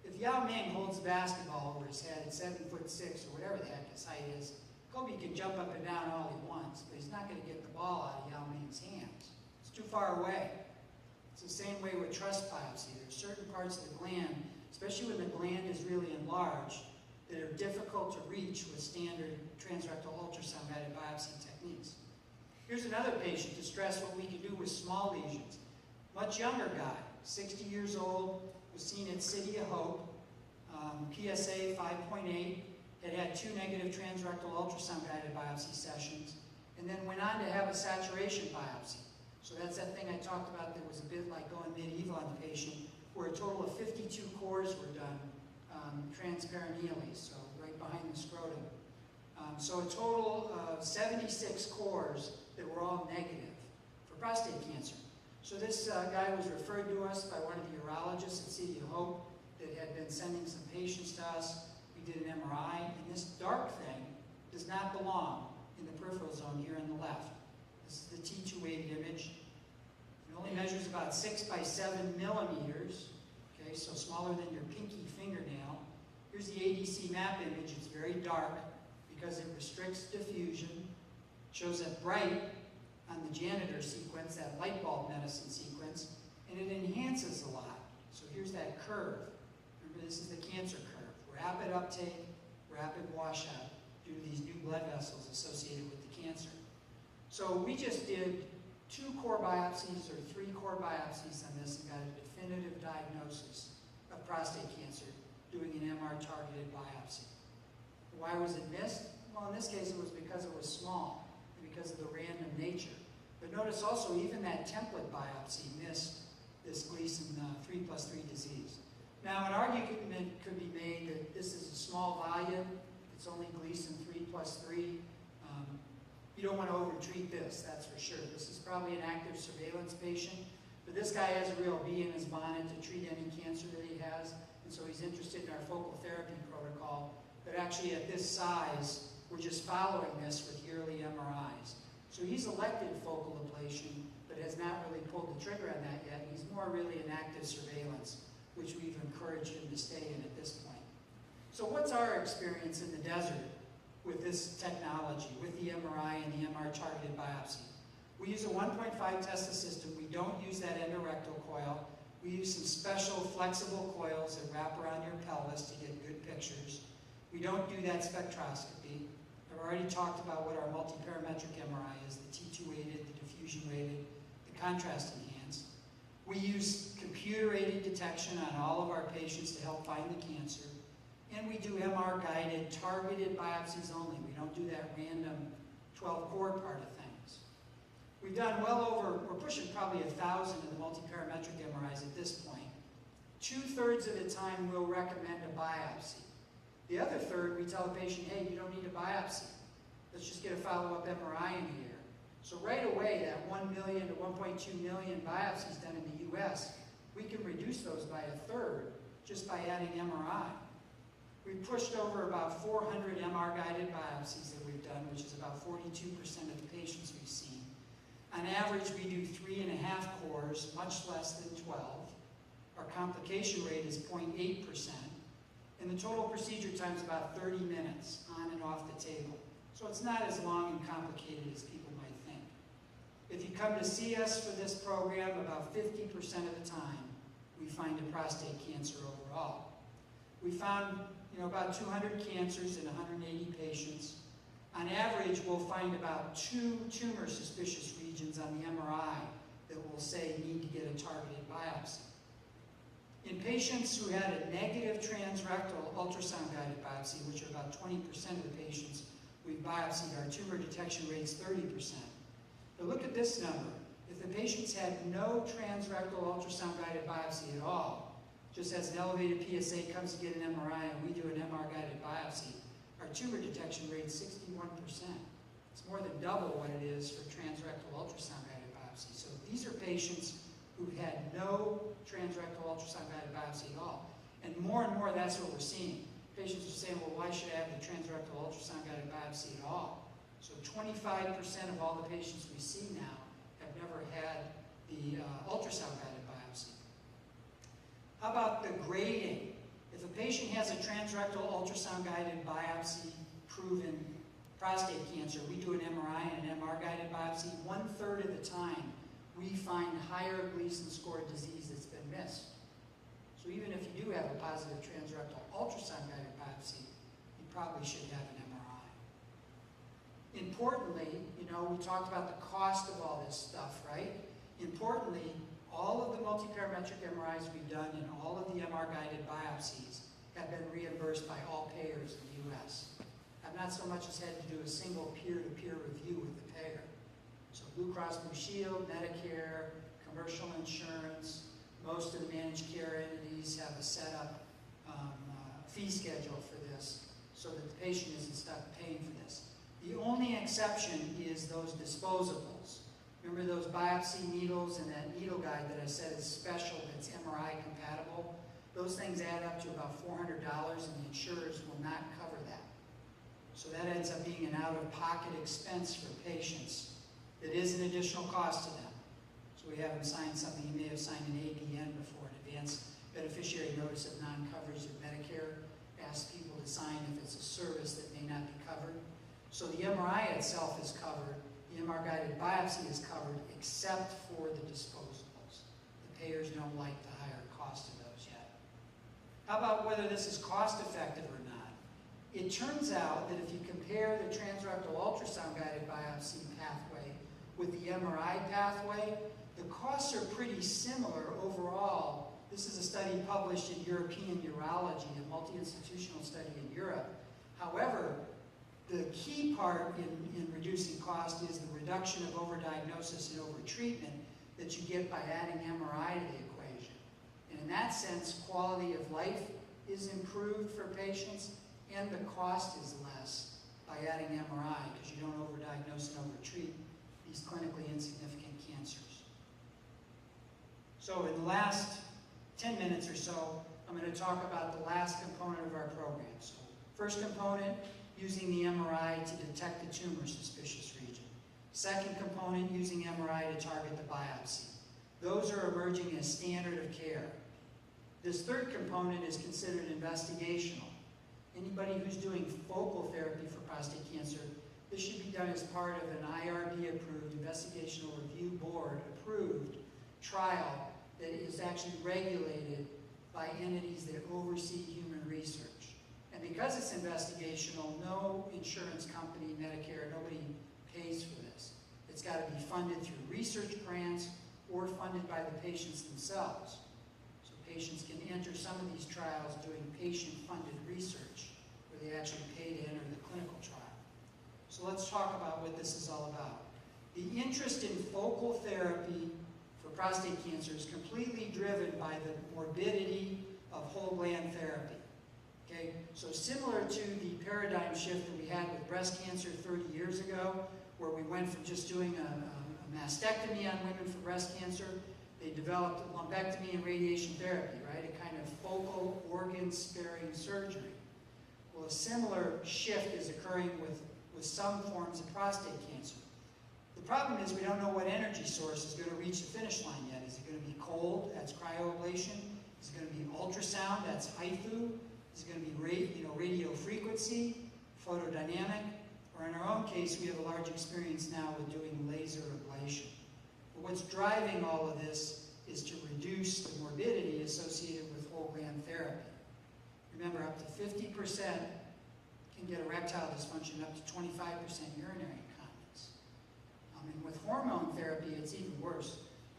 If Yao Ming holds a basketball over his head at 7'6" or whatever the heck his height is, Kobe can jump up and down all he wants, but he's not going to get the ball out of Yao Ming's hands. It's too far away. It's the same way with trust biopsy. There are certain parts of the gland, especially when the gland is really enlarged, that are difficult to reach with standard transrectal ultrasound guided biopsy techniques. Here's another patient to stress what we can do with small lesions. Much younger guy, 60 years old, was seen at City of Hope, PSA 5.8, had 2 negative transrectal ultrasound guided biopsy sessions, and then went on to have a saturation biopsy. So that's that thing I talked about that was a bit like going medieval on the patient, where a total of 52 cores were done transperineally, so right behind the scrotum. So a total of 76 cores that were all negative for prostate cancer. So this guy was referred to us by one of the urologists at City of Hope that had been sending some patients to us. We did an MRI, and this dark thing does not belong in the peripheral zone here on the left. This is the T280 image. It only measures about 6 by 7 millimeters, okay, so smaller than your pinky fingernail. Here's the ADC map image. It's very dark because it restricts diffusion, shows up bright on the janitor sequence, that light bulb medicine sequence, and it enhances a lot. So here's that curve. Remember, this is the cancer curve. Rapid uptake, rapid washout due to these new blood vessels associated with the cancer. So we just did 2 core biopsies or 3 core biopsies on this and got a definitive diagnosis of prostate cancer doing an MR-targeted biopsy. Why was it missed? Well, in this case, it was because it was small and because of the random nature. But notice also, even that template biopsy missed this Gleason 3+3 disease. Now, an argument could be made that this is a small volume. It's only Gleason 3+3. You don't want to overtreat this, that's for sure. This is probably an active surveillance patient, but this guy has a real bee in his bonnet to treat any cancer that he has, and so he's interested in our focal therapy protocol. But actually, at this size, we're just following this with yearly MRIs. So he's elected focal ablation, but has not really pulled the trigger on that yet. He's more really in active surveillance, which we've encouraged him to stay in at this point. So what's our experience in the desert with this technology, with the MRI and the MR-targeted biopsy? We use a 1.5 Tesla system. We don't use that endorectal coil. We use some special flexible coils that wrap around your pelvis to get good pictures. We don't do that spectroscopy. I've already talked about what our multiparametric MRI is, the T2-weighted, the diffusion-weighted, the contrast-enhanced. We use computer-aided detection on all of our patients to help find the cancer. And we do MR-guided, targeted biopsies only. We don't do that random 12-core part of things. We've done well over, we're pushing probably 1,000 of the multiparametric MRIs at this point. 2/3 of the time we'll recommend a biopsy. The other third, we tell the patient, hey, you don't need a biopsy. Let's just get a follow-up MRI in here. So right away, that 1 million to 1.2 million biopsies done in the US, we can reduce those by 1/3 just by adding MRI. We've pushed over about 400 MR-guided biopsies that we've done, which is about 42% of the patients we've seen. On average, we do 3.5 cores, much less than 12. Our complication rate is 0.8%. And the total procedure time is about 30 minutes on and off the table. So it's not as long and complicated as people might think. If you come to see us for this program, about 50% of the time, we find a prostate cancer overall. We found about 200 cancers in 180 patients. On average, we'll find about 2 tumor suspicious regions on the MRI that we'll say need to get a targeted biopsy. In patients who had a negative transrectal ultrasound-guided biopsy, which are about 20% of the patients we've biopsied, our tumor detection rate is 30%. But look at this number. If the patients had no transrectal ultrasound-guided biopsy at all, just has an elevated PSA, comes to get an MRI, and we do an MR-guided biopsy, our tumor detection rate is 61%. It's more than double what it is for transrectal ultrasound-guided biopsy. So these are patients who had no transrectal ultrasound-guided biopsy at all. And more, that's what we're seeing. Patients are saying, well, why should I have the transrectal ultrasound-guided biopsy at all? So 25% of all the patients we see now have never had the ultrasound-guided biopsy. How about the grading? If a patient has a transrectal ultrasound-guided biopsy proven prostate cancer, we do an MRI and an MR-guided biopsy. 1/3 of the time, we find higher Gleason score disease that's been missed. So even if you do have a positive transrectal ultrasound-guided biopsy, you probably should have an MRI. Importantly, you know, we talked about the cost of all this stuff, right? Importantly, all of the multiparametric MRIs we've done and all of the MR-guided biopsies have been reimbursed by all payers in the U.S. I've not so much as had to do a single peer-to-peer review with the payer. So Blue Cross Blue Shield, Medicare, commercial insurance, most of the managed care entities have a set up fee schedule for this so that the patient isn't stuck paying for this. The only exception is those disposables. Remember those biopsy needles and that needle guide that I said is special, that's MRI compatible? Those things add up to about $400 and the insurers will not cover that. So that ends up being an out-of-pocket expense for patients that is an additional cost to them. So we have them sign something. You may have signed an ABN before, an Advanced Beneficiary Notice of Non-Coverage that Medicare asks people to sign if it's a service that may not be covered. So the MRI itself is covered. The MR-guided biopsy is covered except for the disposables. The payers don't like the higher cost of those yet. How about whether this is cost-effective or not? It turns out that if you compare the transrectal ultrasound-guided biopsy pathway with the MRI pathway, the costs are pretty similar overall. This is a study published in European Urology, a multi-institutional study in Europe. However, the key part in reducing cost is the reduction of overdiagnosis and overtreatment that you get by adding MRI to the equation. And in that sense, quality of life is improved for patients and the cost is less by adding MRI because you don't overdiagnose and overtreat these clinically insignificant cancers. So in the last 10 minutes or so, I'm going to talk about the last component of our program. So first component, using the MRI to detect the tumor suspicious region. Second component, using MRI to target the biopsy. Those are emerging as standard of care. This third component is considered investigational. Anybody who's doing focal therapy for prostate cancer, this should be done as part of an IRB-approved, Investigational Review Board-approved trial that is actually regulated by entities that oversee human research. And because it's investigational, no insurance company, Medicare, nobody pays for this. It's got to be funded through research grants or funded by the patients themselves. So patients can enter some of these trials doing patient-funded research where they actually pay to enter the clinical trial. So let's talk about what this is all about. The interest in focal therapy for prostate cancer is completely driven by the morbidity of whole gland therapy. Okay? So similar to the paradigm shift that we had with breast cancer 30 years ago, where we went from just doing a mastectomy on women for breast cancer, they developed lumpectomy and radiation therapy, right? A kind of focal organ-sparing surgery. Well, a similar shift is occurring with some forms of prostate cancer. The problem is we don't know what energy source is going to reach the finish line yet. Is it going to be cold? That's cryoablation. Is it going to be ultrasound? That's HIFU. Is it going to be radio frequency, photodynamic? Or in our own case, we have a large experience now with doing laser ablation. But what's driving all of this is to reduce the morbidity associated with whole gland therapy. Remember, up to 50% can get erectile dysfunction, up to 25% urinary incontinence. And with hormone therapy, it's even worse.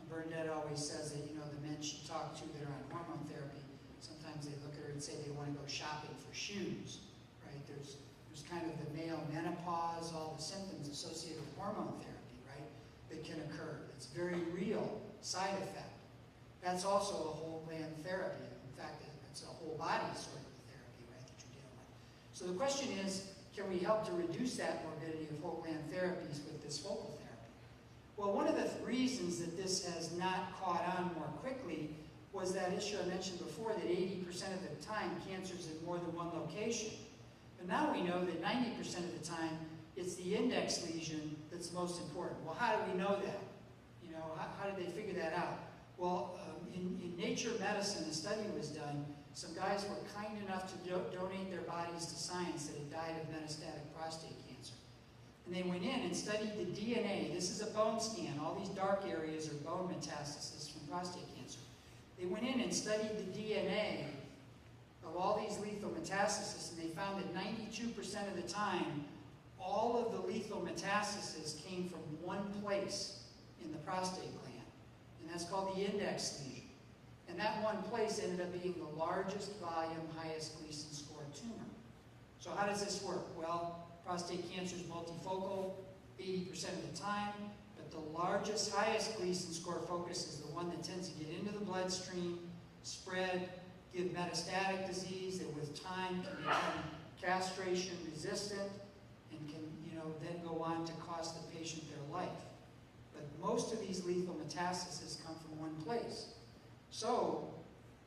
Bernadette always says that, you know, the men she talked to that are on hormone therapy, sometimes they look at her and say they want to go shopping for shoes, right? There's kind of the male menopause, all the symptoms associated with hormone therapy, right, that can occur. It's a very real side effect. That's also a whole gland therapy. In fact, it's a whole body sort of therapy, right, that you're dealing with. So the question is, can we help to reduce that morbidity of whole gland therapies with this focal therapy? Well, one of the reasons that this has not caught on more quickly was that issue I mentioned before, that 80% of the time cancer's in more than one location. But now we know that 90% of the time it's the index lesion that's most important. Well, how do we know that? You You know, how did they figure that out? Well, in Nature Medicine, a study was done. Some guys were kind enough to donate their bodies to science that had died of metastatic prostate cancer. And they went in and studied the DNA. This is a bone scan. All these dark areas are bone metastasis from prostate cancer. They went in and studied the DNA of all these lethal metastases, and they found that 92% of the time, all of the lethal metastases came from one place in the prostate gland, and that's called the index lesion. And that one place ended up being the largest volume, highest Gleason score tumor. So how does this work? Well, prostate cancer is multifocal 80% of the time, but the largest, highest Gleason score focus is the one that tends to get into the bloodstream, spread, give metastatic disease that with time can become castration resistant and can, then go on to cost the patient their life. But most of these lethal metastases come from one place. So,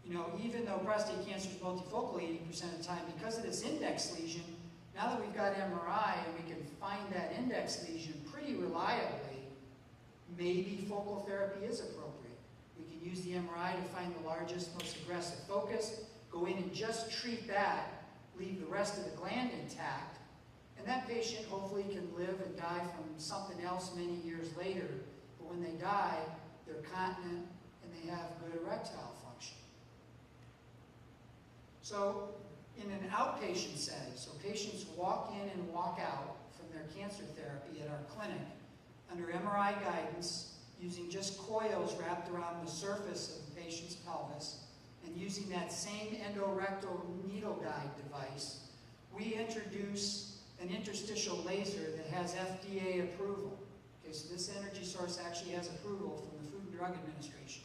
even though prostate cancer is multifocal 80% of the time, because of this index lesion, now that we've got MRI and we can find that index lesion pretty reliably, maybe focal therapy is appropriate. We can use the MRI to find the largest, most aggressive focus, go in and just treat that, leave the rest of the gland intact, and that patient hopefully can live and die from something else many years later. But when they die, they're continent and they have good erectile function. So in an outpatient setting, so patients walk in and walk out from their cancer therapy at our clinic under MRI guidance, using just coils wrapped around the surface of the patient's pelvis, and using that same endorectal needle guide device, we introduce an interstitial laser that has FDA approval. Okay, so this energy source actually has approval from the Food and Drug Administration.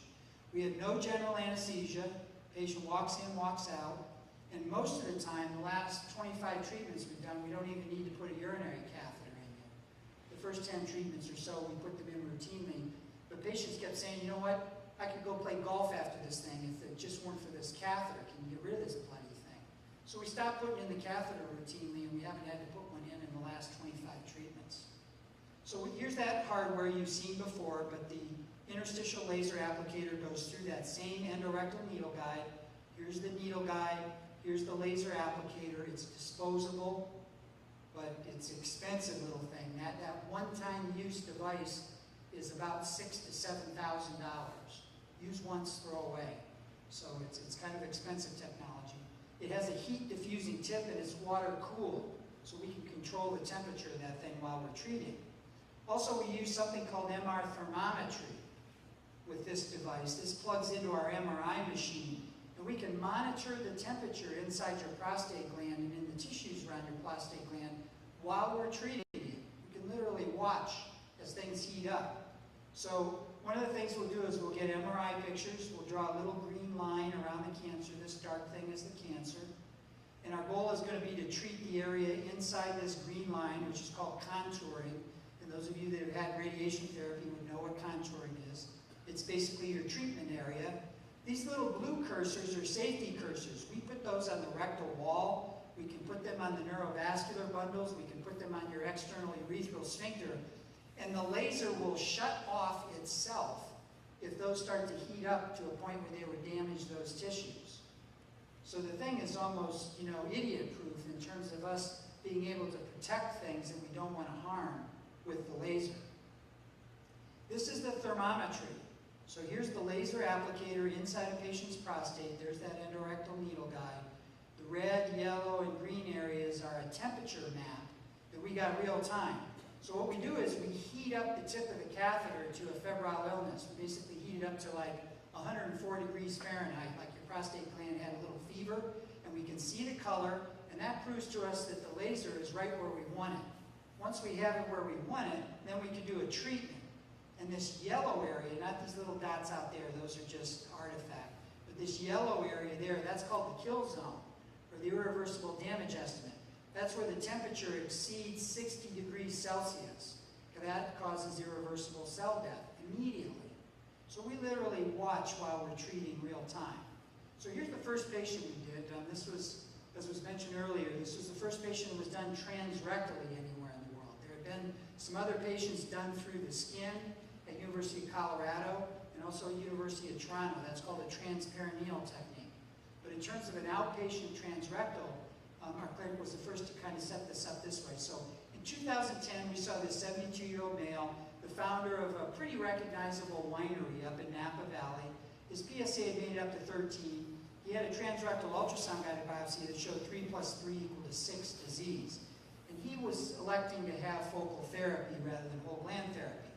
We have no general anesthesia. Patient walks in, walks out. And most of the time, the last 25 treatments we've done, we don't even need to put a urinary catheter in there. The first 10 treatments or so, we put them in routinely. But patients kept saying, you know what? I could go play golf after this thing if it just weren't for this catheter. Can you get rid of this bloody thing? So we stopped putting in the catheter routinely, and we haven't had to put one in the last 25 treatments. So here's that hardware you've seen before, but the interstitial laser applicator goes through that same endorectal needle guide. Here's the needle guide. Here's the laser applicator. It's disposable, but it's an expensive little thing. That one-time use device is about $6,000 to $7,000. Use once, throw away. So it's kind of expensive technology. It has a heat diffusing tip and it's water cooled, so we can control the temperature of that thing while we're treating. Also, we use something called MR thermometry with this device. This plugs into our MRI machine, and we can monitor the temperature inside your prostate gland and in the tissues around your prostate gland while we're treating it. We can literally watch as things heat up. So one of the things we'll do is we'll get MRI pictures. We'll draw a little green line around the cancer. This dark thing is the cancer. And our goal is going to be to treat the area inside this green line, which is called contouring. And those of you that have had radiation therapy would know what contouring is. It's basically your treatment area. These little blue cursors are safety cursors. We put those on the rectal wall. We can put them on the neurovascular bundles. We can put them on your external urethral sphincter. And the laser will shut off itself if those start to heat up to a point where they would damage those tissues. So the thing is almost, idiot-proof in terms of us being able to protect things that we don't want to harm with the laser. This is the thermometry. So here's the laser applicator inside a patient's prostate. There's that endorectal needle guide. The red, yellow, and green areas are a temperature map that we got real time. So what we do is we heat up the tip of the catheter to a febrile illness. We basically heat it up to like 104 degrees Fahrenheit, like your prostate gland had a little fever, and we can see the color, and that proves to us that the laser is right where we want it. Once we have it where we want it, then we can do a treatment. And this yellow area, not these little dots out there, those are just artifact, but this yellow area there, that's called the kill zone, or the irreversible damage estimate. That's where the temperature exceeds 60 degrees Celsius. That causes irreversible cell death immediately. So we literally watch while we're treating real time. So here's the first patient we did. This was, as was mentioned earlier, this was the first patient that was done transrectally anywhere in the world. There had been some other patients done through the skin, at University of Colorado and also University of Toronto. That's called a transperineal technique. But in terms of an outpatient transrectal, our clinic was the first to kind of set this up this way. So in 2010, we saw this 72-year-old male, the founder of a pretty recognizable winery up in Napa Valley. His PSA had made it up to 13. He had a transrectal ultrasound-guided biopsy that showed 3 + 3 = 6 disease. And he was electing to have focal therapy rather than whole gland therapy.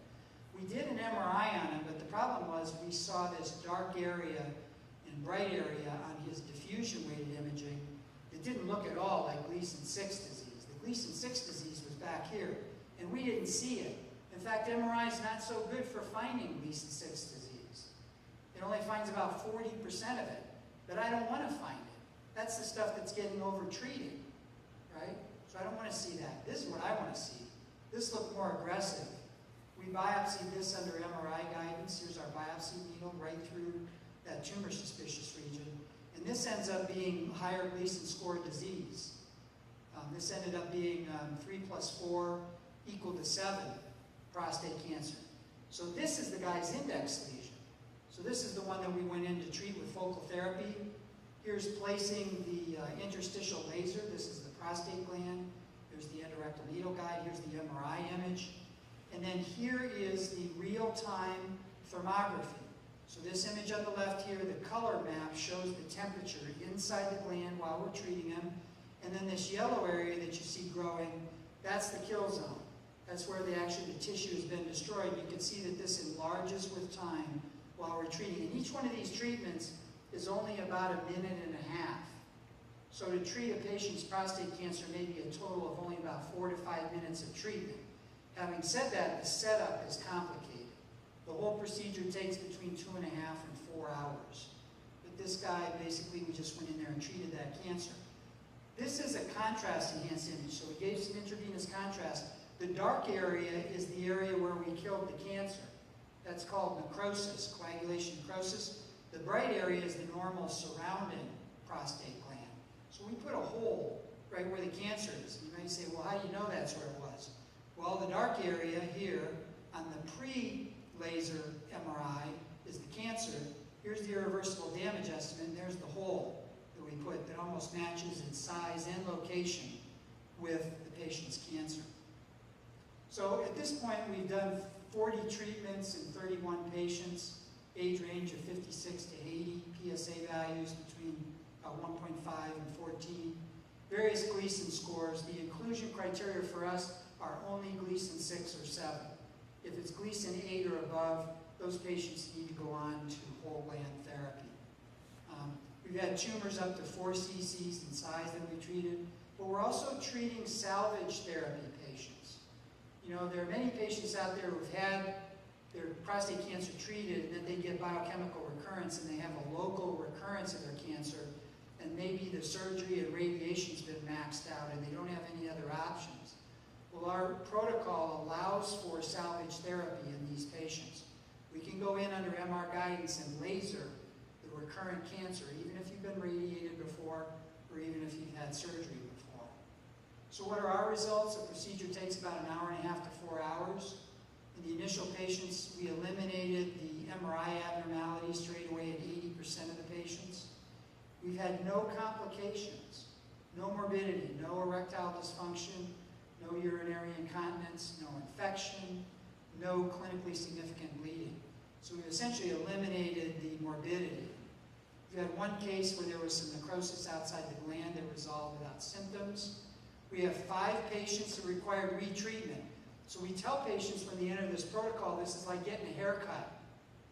We did an MRI on him, but the problem was we saw this dark area and bright area on his diffusion-weighted imaging. It didn't look at all like Gleason 6 disease. The Gleason 6 disease was back here, and we didn't see it. In fact, MRI is not so good for finding Gleason 6 disease. It only finds about 40% of it, but I don't want to find it. That's the stuff that's getting overtreated, right? So I don't want to see that. This is what I want to see. This looked more aggressive. We biopsied this under MRI guidance. Here's our biopsy needle right through that tumor suspicious region. And this ends up being higher Gleason score disease. This ended up being 3 + 4 = 7 prostate cancer. So this is the guy's index lesion. So this is the one that we went in to treat with focal therapy. Here's placing the interstitial laser. This is the prostate gland. There's the endorectal needle guide. Here's the MRI image. And then here is the real-time thermography. So this image on the left here, the color map shows the temperature inside the gland while we're treating him. And then this yellow area that you see growing, that's the kill zone. That's where the tissue has been destroyed. You can see that this enlarges with time while we're treating. And each one of these treatments is only about 1.5 minutes. So to treat a patient's prostate cancer may be a total of only about 4 to 5 minutes of treatment. Having said that, the setup is complicated. The whole procedure takes between 2.5 and 4 hours. But this guy, basically, we just went in there and treated that cancer. This is a contrast-enhanced image, so we gave some intravenous contrast. The dark area is the area where we killed the cancer. That's called necrosis, coagulation necrosis. The bright area is the normal surrounding prostate gland. So we put a hole right where the cancer is. You might say, well, how do you know that's where it was? Well, the dark area here on the pre-laser MRI is the cancer. Here's the irreversible damage estimate, and there's the hole that we put that almost matches in size and location with the patient's cancer. So at this point, we've done 40 treatments in 31 patients, age range of 56 to 80, PSA values between 1.5 and 14. Various Gleason scores. The inclusion criteria for us are only Gleason 6 or 7. If it's Gleason 8 or above, those patients need to go on to whole gland therapy. We've had tumors up to 4 cc's in size that we treated, but we're also treating salvage therapy patients. You know, there are many patients out there who've had their prostate cancer treated, and then they get biochemical recurrence, and they have a local recurrence of their cancer, and maybe the surgery and radiation's been maxed out, and they don't have any other options. Well, our protocol allows for salvage therapy in these patients. We can go in under MR guidance and laser the recurrent cancer, even if you've been radiated before, or even if you've had surgery before. So what are our results? The procedure takes about 1.5 to 4 hours. In the initial patients, we eliminated the MRI abnormalities straight away at 80% of the patients. We've had no complications, no morbidity, no erectile dysfunction, no urinary incontinence, no infection, no clinically significant bleeding. So we've essentially eliminated the morbidity. We had one case where there was some necrosis outside the gland that resolved without symptoms. We have 5 patients that required retreatment. So we tell patients when they enter this protocol, this is like getting a haircut.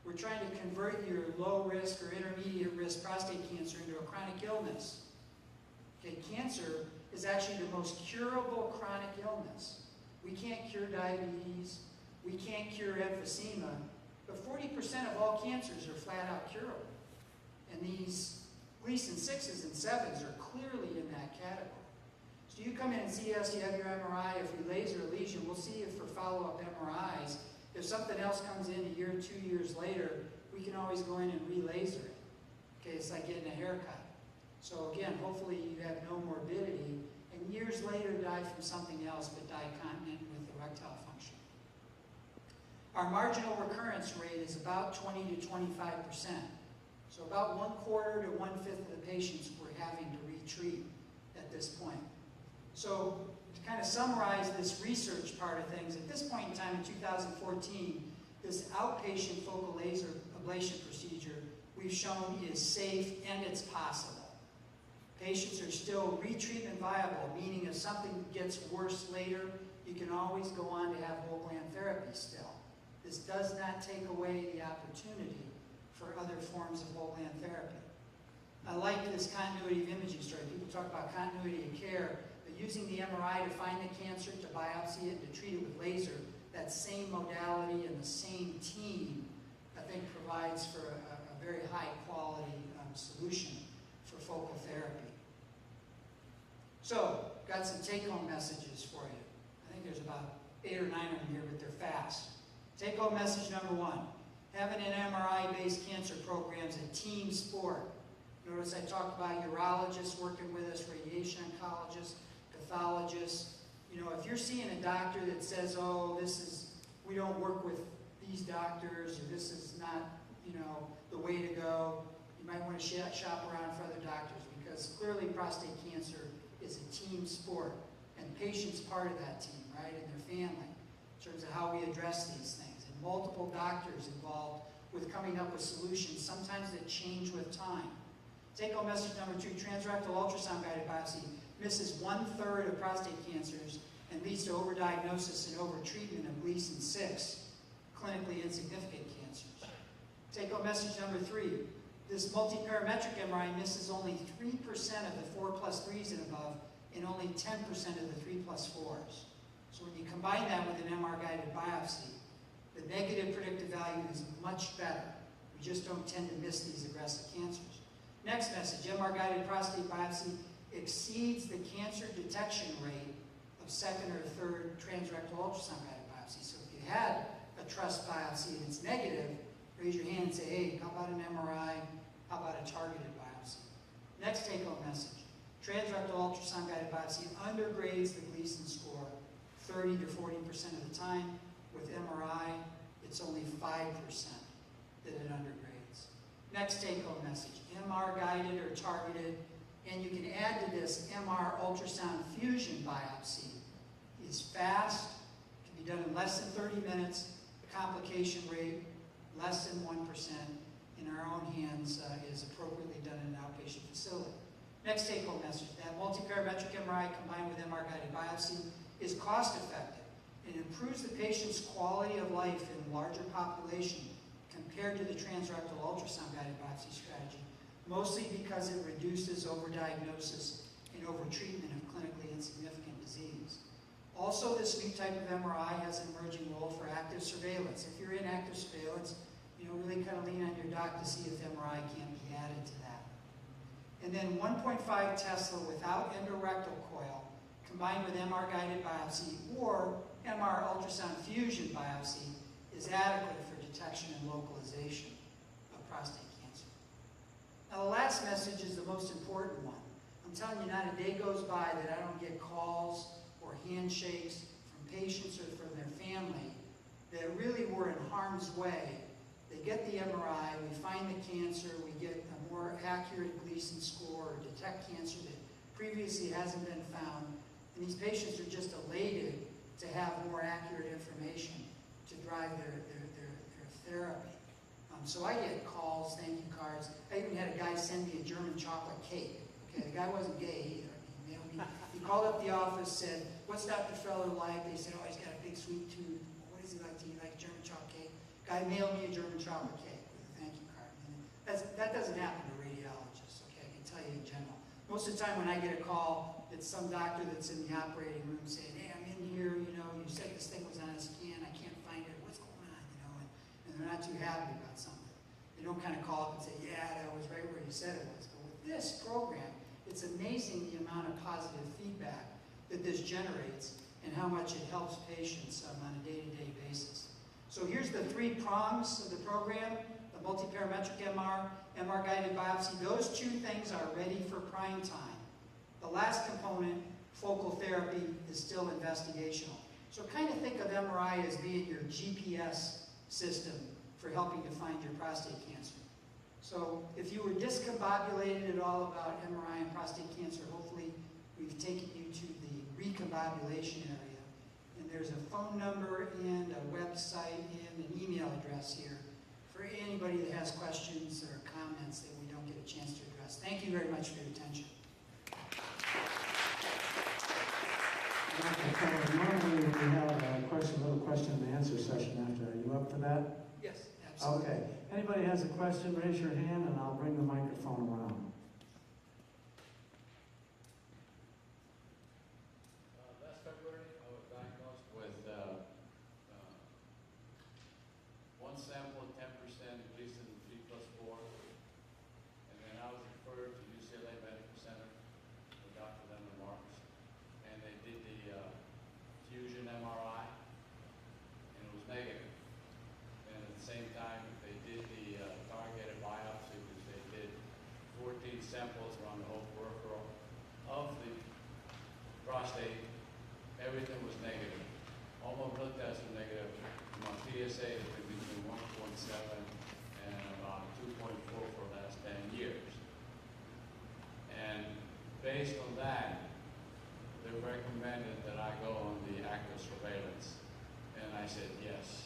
We're trying to convert your low risk or intermediate risk prostate cancer into a chronic illness. Okay, cancer is actually the most curable chronic illness. We can't cure diabetes, we can't cure emphysema, but 40% of all cancers are flat out curable. And these Gleason 6s and 7s are clearly in that category. So you come in and see us, you have your MRI, if we laser a lesion, we'll see you for follow-up MRIs. If something else comes in a year, 2 years later, we can always go in and re-laser it. Okay, it's like getting a haircut. So again, hopefully you have no morbidity, and years later die from something else, but die continent with erectile function. Our marginal recurrence rate is about 20 to 25%. So about 1/4 to 1/5 of the patients we're having to retreat at this point. So to kind of summarize this research part of things, at this point in time in 2014, this outpatient focal laser ablation procedure we've shown is safe and it's possible. Patients are still retreatment viable, meaning if something gets worse later, you can always go on to have whole gland therapy still. This does not take away the opportunity for other forms of whole gland therapy. I like this continuity of imaging story. People talk about continuity of care, but using the MRI to find the cancer, to biopsy it, and to treat it with laser, that same modality and the same team, I think provides for a very high quality solution for focal therapy. So, got some take-home messages for you. I think there's about 8 or 9 of them here, but they're fast. Take-home message number 1. Having an MRI-based cancer program is a team sport. Notice I talked about urologists working with us, radiation oncologists, pathologists. You know, if you're seeing a doctor that says, oh, we don't work with these doctors, or this is not, the way to go, you might want to shop around for other doctors, because clearly prostate cancer is a team sport, and patients part of that team, right, and their family, in terms of how we address these things. And multiple doctors involved with coming up with solutions, sometimes that change with time. Take-home message number 2, transrectal ultrasound-guided biopsy misses 1/3 of prostate cancers and leads to overdiagnosis and overtreatment of Gleason 6, clinically insignificant cancers. Take-home message number 3, this multiparametric MRI misses only 3% of the 4+3s and above, and only 10% of the 3+4s. So when you combine that with an MR-guided biopsy, the negative predictive value is much better. We just don't tend to miss these aggressive cancers. Next message, MR-guided prostate biopsy exceeds the cancer detection rate of 2nd or 3rd transrectal ultrasound-guided biopsy. So if you had a trust biopsy and it's negative, raise your hand and say, hey, how about an MRI? How about a targeted biopsy? Next take-home message, transrectal ultrasound-guided biopsy undergrades the Gleason score 30 to 40% of the time. With MRI, it's only 5% that it undergrades. Next take-home message, MR-guided or targeted, and you can add to this MR ultrasound fusion biopsy. It's fast, can be done in less than 30 minutes, complication rate less than 1%, in our own hands is appropriately done in an outpatient facility. Next take-home message, that multiparametric MRI combined with MR-guided biopsy is cost-effective and improves the patient's quality of life in a larger population compared to the transrectal ultrasound-guided biopsy strategy, mostly because it reduces overdiagnosis and overtreatment of clinically insignificant disease. Also, this new type of MRI has an emerging role for active surveillance. If you're in active surveillance, really kind of lean on your doc to see if MRI can be added to that. And then 1.5 Tesla without endorectal coil combined with MR-guided biopsy or MR ultrasound fusion biopsy is adequate for detection and localization of prostate cancer. Now the last message is the most important one. I'm telling you, not a day goes by that I don't get calls or handshakes from patients or from their family that really were in harm's way. They get the MRI, we find the cancer, we get a more accurate Gleason score, or detect cancer that previously hasn't been found, and these patients are just elated to have more accurate information to drive their therapy. So I get calls, thank you cards. I even had a guy send me a German chocolate cake. Okay, the guy wasn't gay either. He called up the office, said, what's Dr. Feller like? They said, oh, he's got a big sweet tooth. What does he like? Do you like German chocolate cake? Guy mailed me a German chocolate cake with a thank you card. And that doesn't happen to radiologists, okay? I can tell you in general. Most of the time when I get a call, it's some doctor that's in the operating room saying, hey, I'm in here, you said this thing was on a scan, I can't find it, what's going on, and they're not too happy about something. They don't kind of call up and say, yeah, that was right where you said it was. But with this program, it's amazing the amount of positive feedback that this generates and how much it helps patients on a day-to-day basis. So here's the 3 prongs of the program, the multiparametric MR, MR-guided biopsy. Those 2 things are ready for prime time. The last component, focal therapy, is still investigational. So kind of think of MRI as being your GPS system for helping to find your prostate cancer. So if you were discombobulated at all about MRI and prostate cancer, hopefully we've taken you to the recombobulation area. And there's a phone number and a website and an email address here for anybody that has questions or comments that we don't get a chance to address. Thank you very much for your attention. Normally we have a little question and answer session after. Are you up for that? Yes, absolutely. Okay. Anybody has a question, raise your hand and I'll bring the microphone around. Last February, I was diagnosed with one sample, 10% Gleason 3+4, and then I was referred to UCLA Medical Center with Dr. Leonard Marks, and they did the fusion MRI, and it was negative. And at the same time, they did the targeted biopsy, which they did 14 samples around the whole peripheral of the prostate. Everything was negative. All my blood tests were negative. My PSA has been between 1.7 and about 2.4 for the last 10 years. And based on that, they recommended that I go on the active surveillance. And I said yes.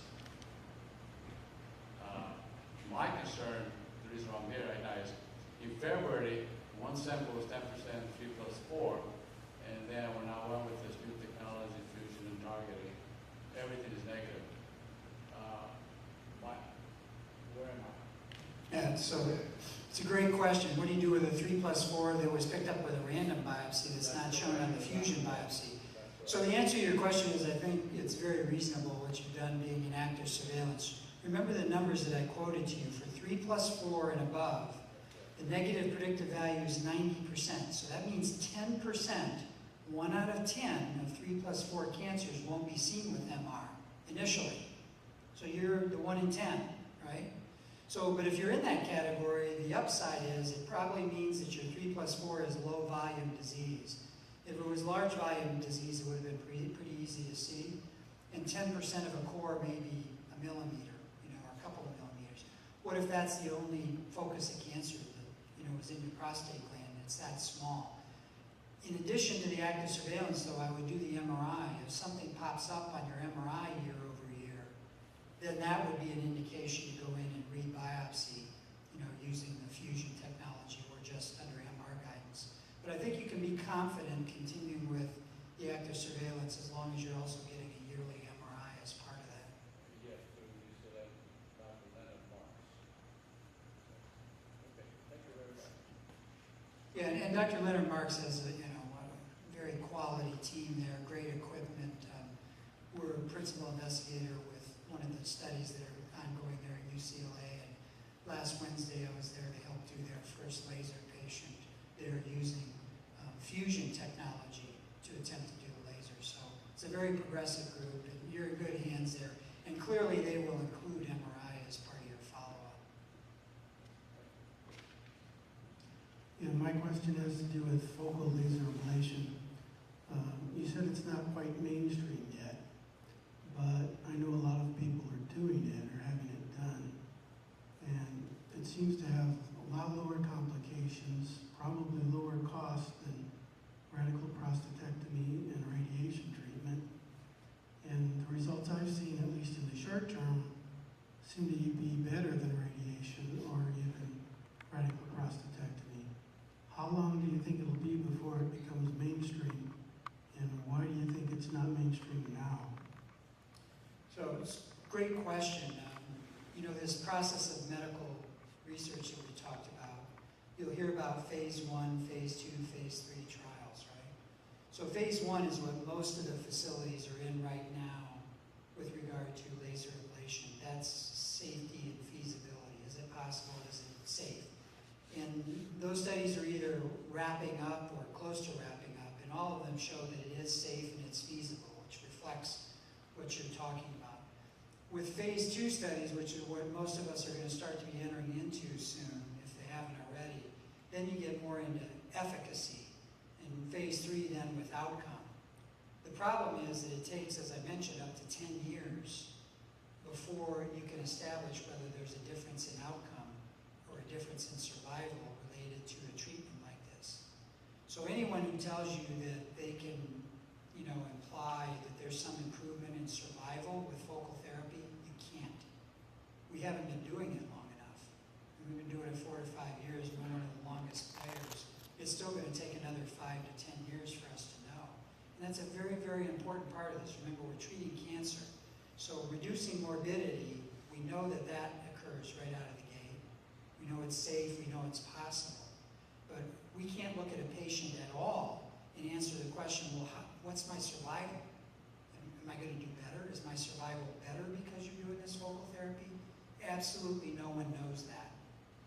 My concern, the reason why I'm here right now is, in February, one sample was 10% 3+4, and then when I went with this new technology, fusion and targeting, everything is negative. Where am I? Yeah, so it's a great question. What do you do with a 3+4 that was picked up with a random biopsy that's not shown on the fusion biopsy? So the answer to your question is, I think it's very reasonable what you've done being in active surveillance. Remember the numbers that I quoted to you. For 3+4 and above, the negative predictive value is 90%. So that means 10%, 1 out of 10 of 3+4 cancers won't be seen with MR initially. So you're the 1 in 10, right? So, but if you're in that category, the upside is it probably means that your 3+4 is low volume disease. If it was large volume disease, it would have been pretty easy to see. And 10% of a core may be a millimeter, or a couple of millimeters. What if that's the only focus of cancer that, is in your prostate gland? It's that small. In addition to the active surveillance, though, I would do the MRI. If something pops up on your MRI year over year, then that would be an indication to go in and re-biopsy, using the fusion technology or just under MR guidance. But I think you can be confident continuing with the active surveillance as long as you're also getting a yearly MRI as part of that. Yes, so you said Dr. Leonard Marks. Okay, thank you very much. Yeah, and Dr. Leonard Marks has a very quality team there, great equipment. We're a principal investigator with one of the studies that are ongoing there at UCLA. And last Wednesday I was there to help do their first laser patient. They're using fusion technology to attempt to do the laser. So it's a very progressive group, and you're in good hands there. And clearly they will include MRI as part of your follow-up. Yeah, my question has to do with focal laser ablation. You said it's not quite mainstream yet, but I know a lot of people are doing it or having it done. And it seems to have a lot lower complications, probably lower cost than radical prostatectomy and radiation treatment. And the results I've seen, at least in the short term, seem to be better than radiation or even radical prostatectomy. How long do you think it'll be before it becomes mainstream? And why do you think it's not mainstream now? So it's a great question. This process of medical research that we talked about, you'll hear about phase 1, phase 2, phase 3 trials, right? So phase 1 is what most of the facilities are in right now with regard to laser ablation. That's safety and feasibility. Is it possible? Is it safe? And those studies are either wrapping up or close to wrapping up, and all of them show that it is safe and it's feasible, which reflects what you're talking about. With phase 2 studies, which is what most of us are going to start to be entering into soon, if they haven't already, then you get more into efficacy, and phase 3 then with outcome. The problem is that it takes, as I mentioned, before you can establish whether there's a difference in outcome or a difference in survival related to a treatment like this. So anyone who tells you that they can, imply that there's some improvement in survival with focal therapy, you can't. We haven't been doing it long enough. We've been doing it 4 to 5 years. We're one of the longest players. It's still going to take another 5 to 10 years for us to know. And that's a very, very important part of this. Remember, we're treating cancer. So reducing morbidity, we know that that occurs right out of the gate. We know it's safe. We know it's possible. But we can't look at a patient at all and answer the question, well, what's my survival? Am I going to do better? Is my survival better because you're doing this focal therapy? Absolutely no one knows that.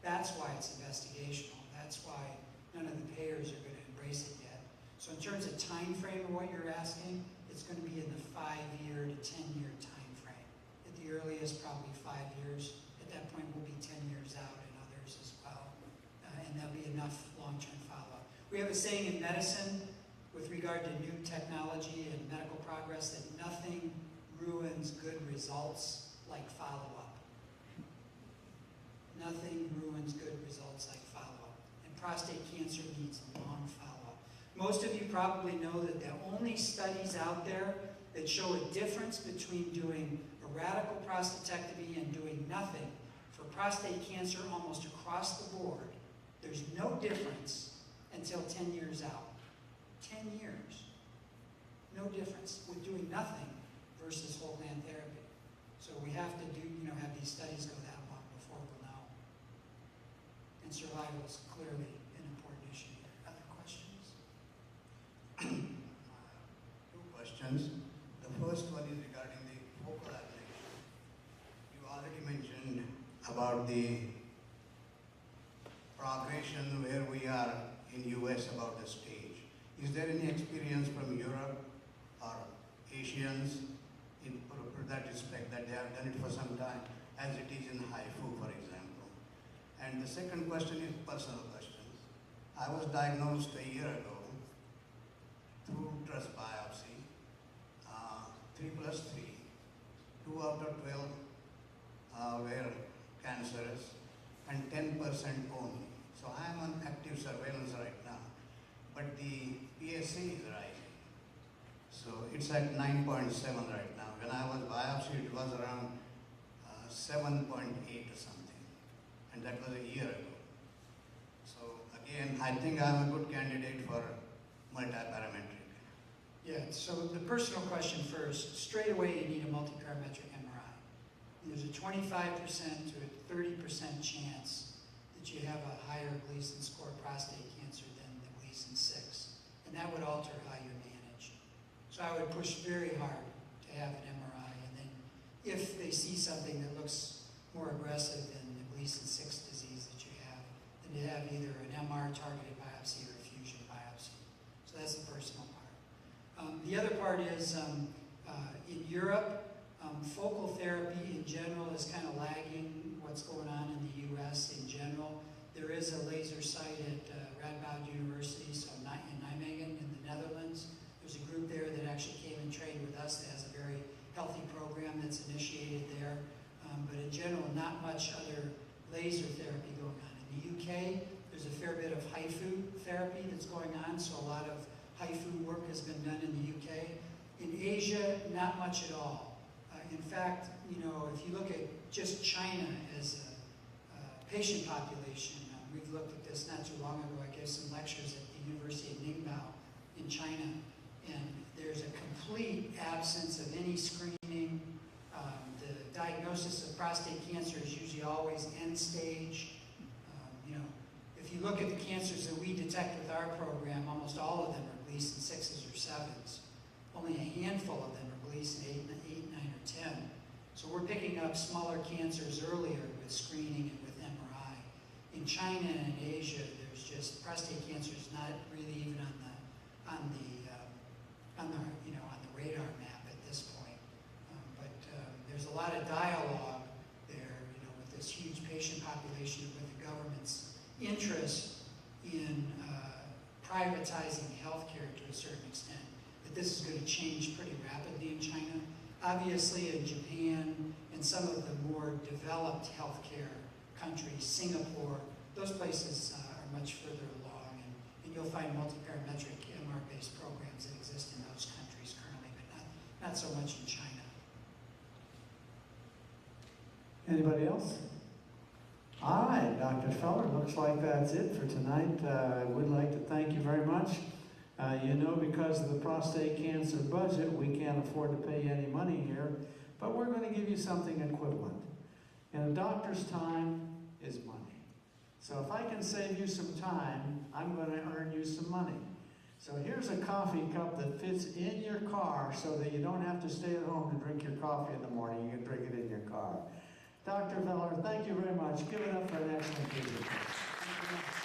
That's why it's investigational. That's why none of the payers are going to embrace it yet. So in terms of time frame of what you're asking, it's going to be in the 5-year to 10-year time frame. At the earliest, probably 5 years. At that point, we'll be 10 years out in others as well. And there'll be enough long-term follow-up. We have a saying in medicine with regard to new technology and medical progress that nothing ruins good results like follow-up. Nothing ruins good results like follow-up. And prostate cancer needs long follow-up. Most of you probably know that the only studies out there that show a difference between doing a radical prostatectomy and doing nothing for prostate cancer almost across the board, there's no difference until 10 years out. 10 years. No difference with doing nothing versus whole gland therapy. So we have to do, have these studies go that long before we'll know. And survival is clearly an important issue here. Other questions? Two questions. The first one is regarding the focal ablation. You already mentioned about the progression where we are in US about the stage. Is there any experience from Europe or Asians in that respect, that they have done it for some time, as it is in HIFU, for example? And the second question is personal questions. I was diagnosed a year ago through uterus biopsy, 3+3, 2 out of 12 were cancerous, and 10% only. So I am on active surveillance right now. But the PSA is rising. So it's at 9.7 right now. When I was biopsied, it was around 7.8 or something. And that was a year ago. So again, I think I'm a good candidate for multiparametric. Yeah, so the personal question first. Straight away, you need a multiparametric MRI. There's a 25% to a 30% chance that you have a higher Gleason score prostate cancer than the Gleason 6. And that would alter how you're managed. So I would push very hard to have an MRI. And then if they see something that looks more aggressive than the Gleason 6 disease that you have, then to have either an MR targeted biopsy or a fusion biopsy. So that's the personal part. The other part is in Europe, focal therapy in general is kind of lagging what's going on in the US in general. There is a laser site at Radboud University, so in Nijmegen in the Netherlands. There's a group there that actually came and trained with us that has a very healthy program that's initiated there. But in general, not much other laser therapy going on. In the UK, there's a fair bit of HIFU therapy that's going on, so a lot of HIFU work has been done in the UK. In Asia, not much at all. In fact, if you look at just China as a patient population, we've looked at this not too long ago. I gave some lectures at the University of Ningbo in China, and there's a complete absence of any screening. The diagnosis of prostate cancer is usually always end stage. If you look at the cancers that we detect with our program, almost all of them are Gleason 6s or 7s. Only a handful of them are Gleason 8, 9, or 10. So we're picking up smaller cancers earlier with screening and with MRI. In China and in Asia, there's just prostate cancer is not really even on the radar map at this point. But there's a lot of dialogue there, with this huge patient population, with the government's interest in privatizing healthcare to a certain extent. But this is going to change pretty rapidly in China. Obviously, in Japan and in some of the more developed healthcare countries, Singapore, those places are much further along, and you'll find multi-parametric MR-based programs that exist in those countries currently, but not so much in China. Anybody else? All right, Dr. Feller, looks like that's it for tonight. I would like to thank you very much. You know, because of the prostate cancer budget, we can't afford to pay you any money here, but we're going to give you something equivalent. And a doctor's time is money. So if I can save you some time, I'm going to earn you some money. So here's a coffee cup that fits in your car so that you don't have to stay at home to drink your coffee in the morning. You can drink it in your car. Dr. Feller, thank you very much. Give it up for an excellent presentation.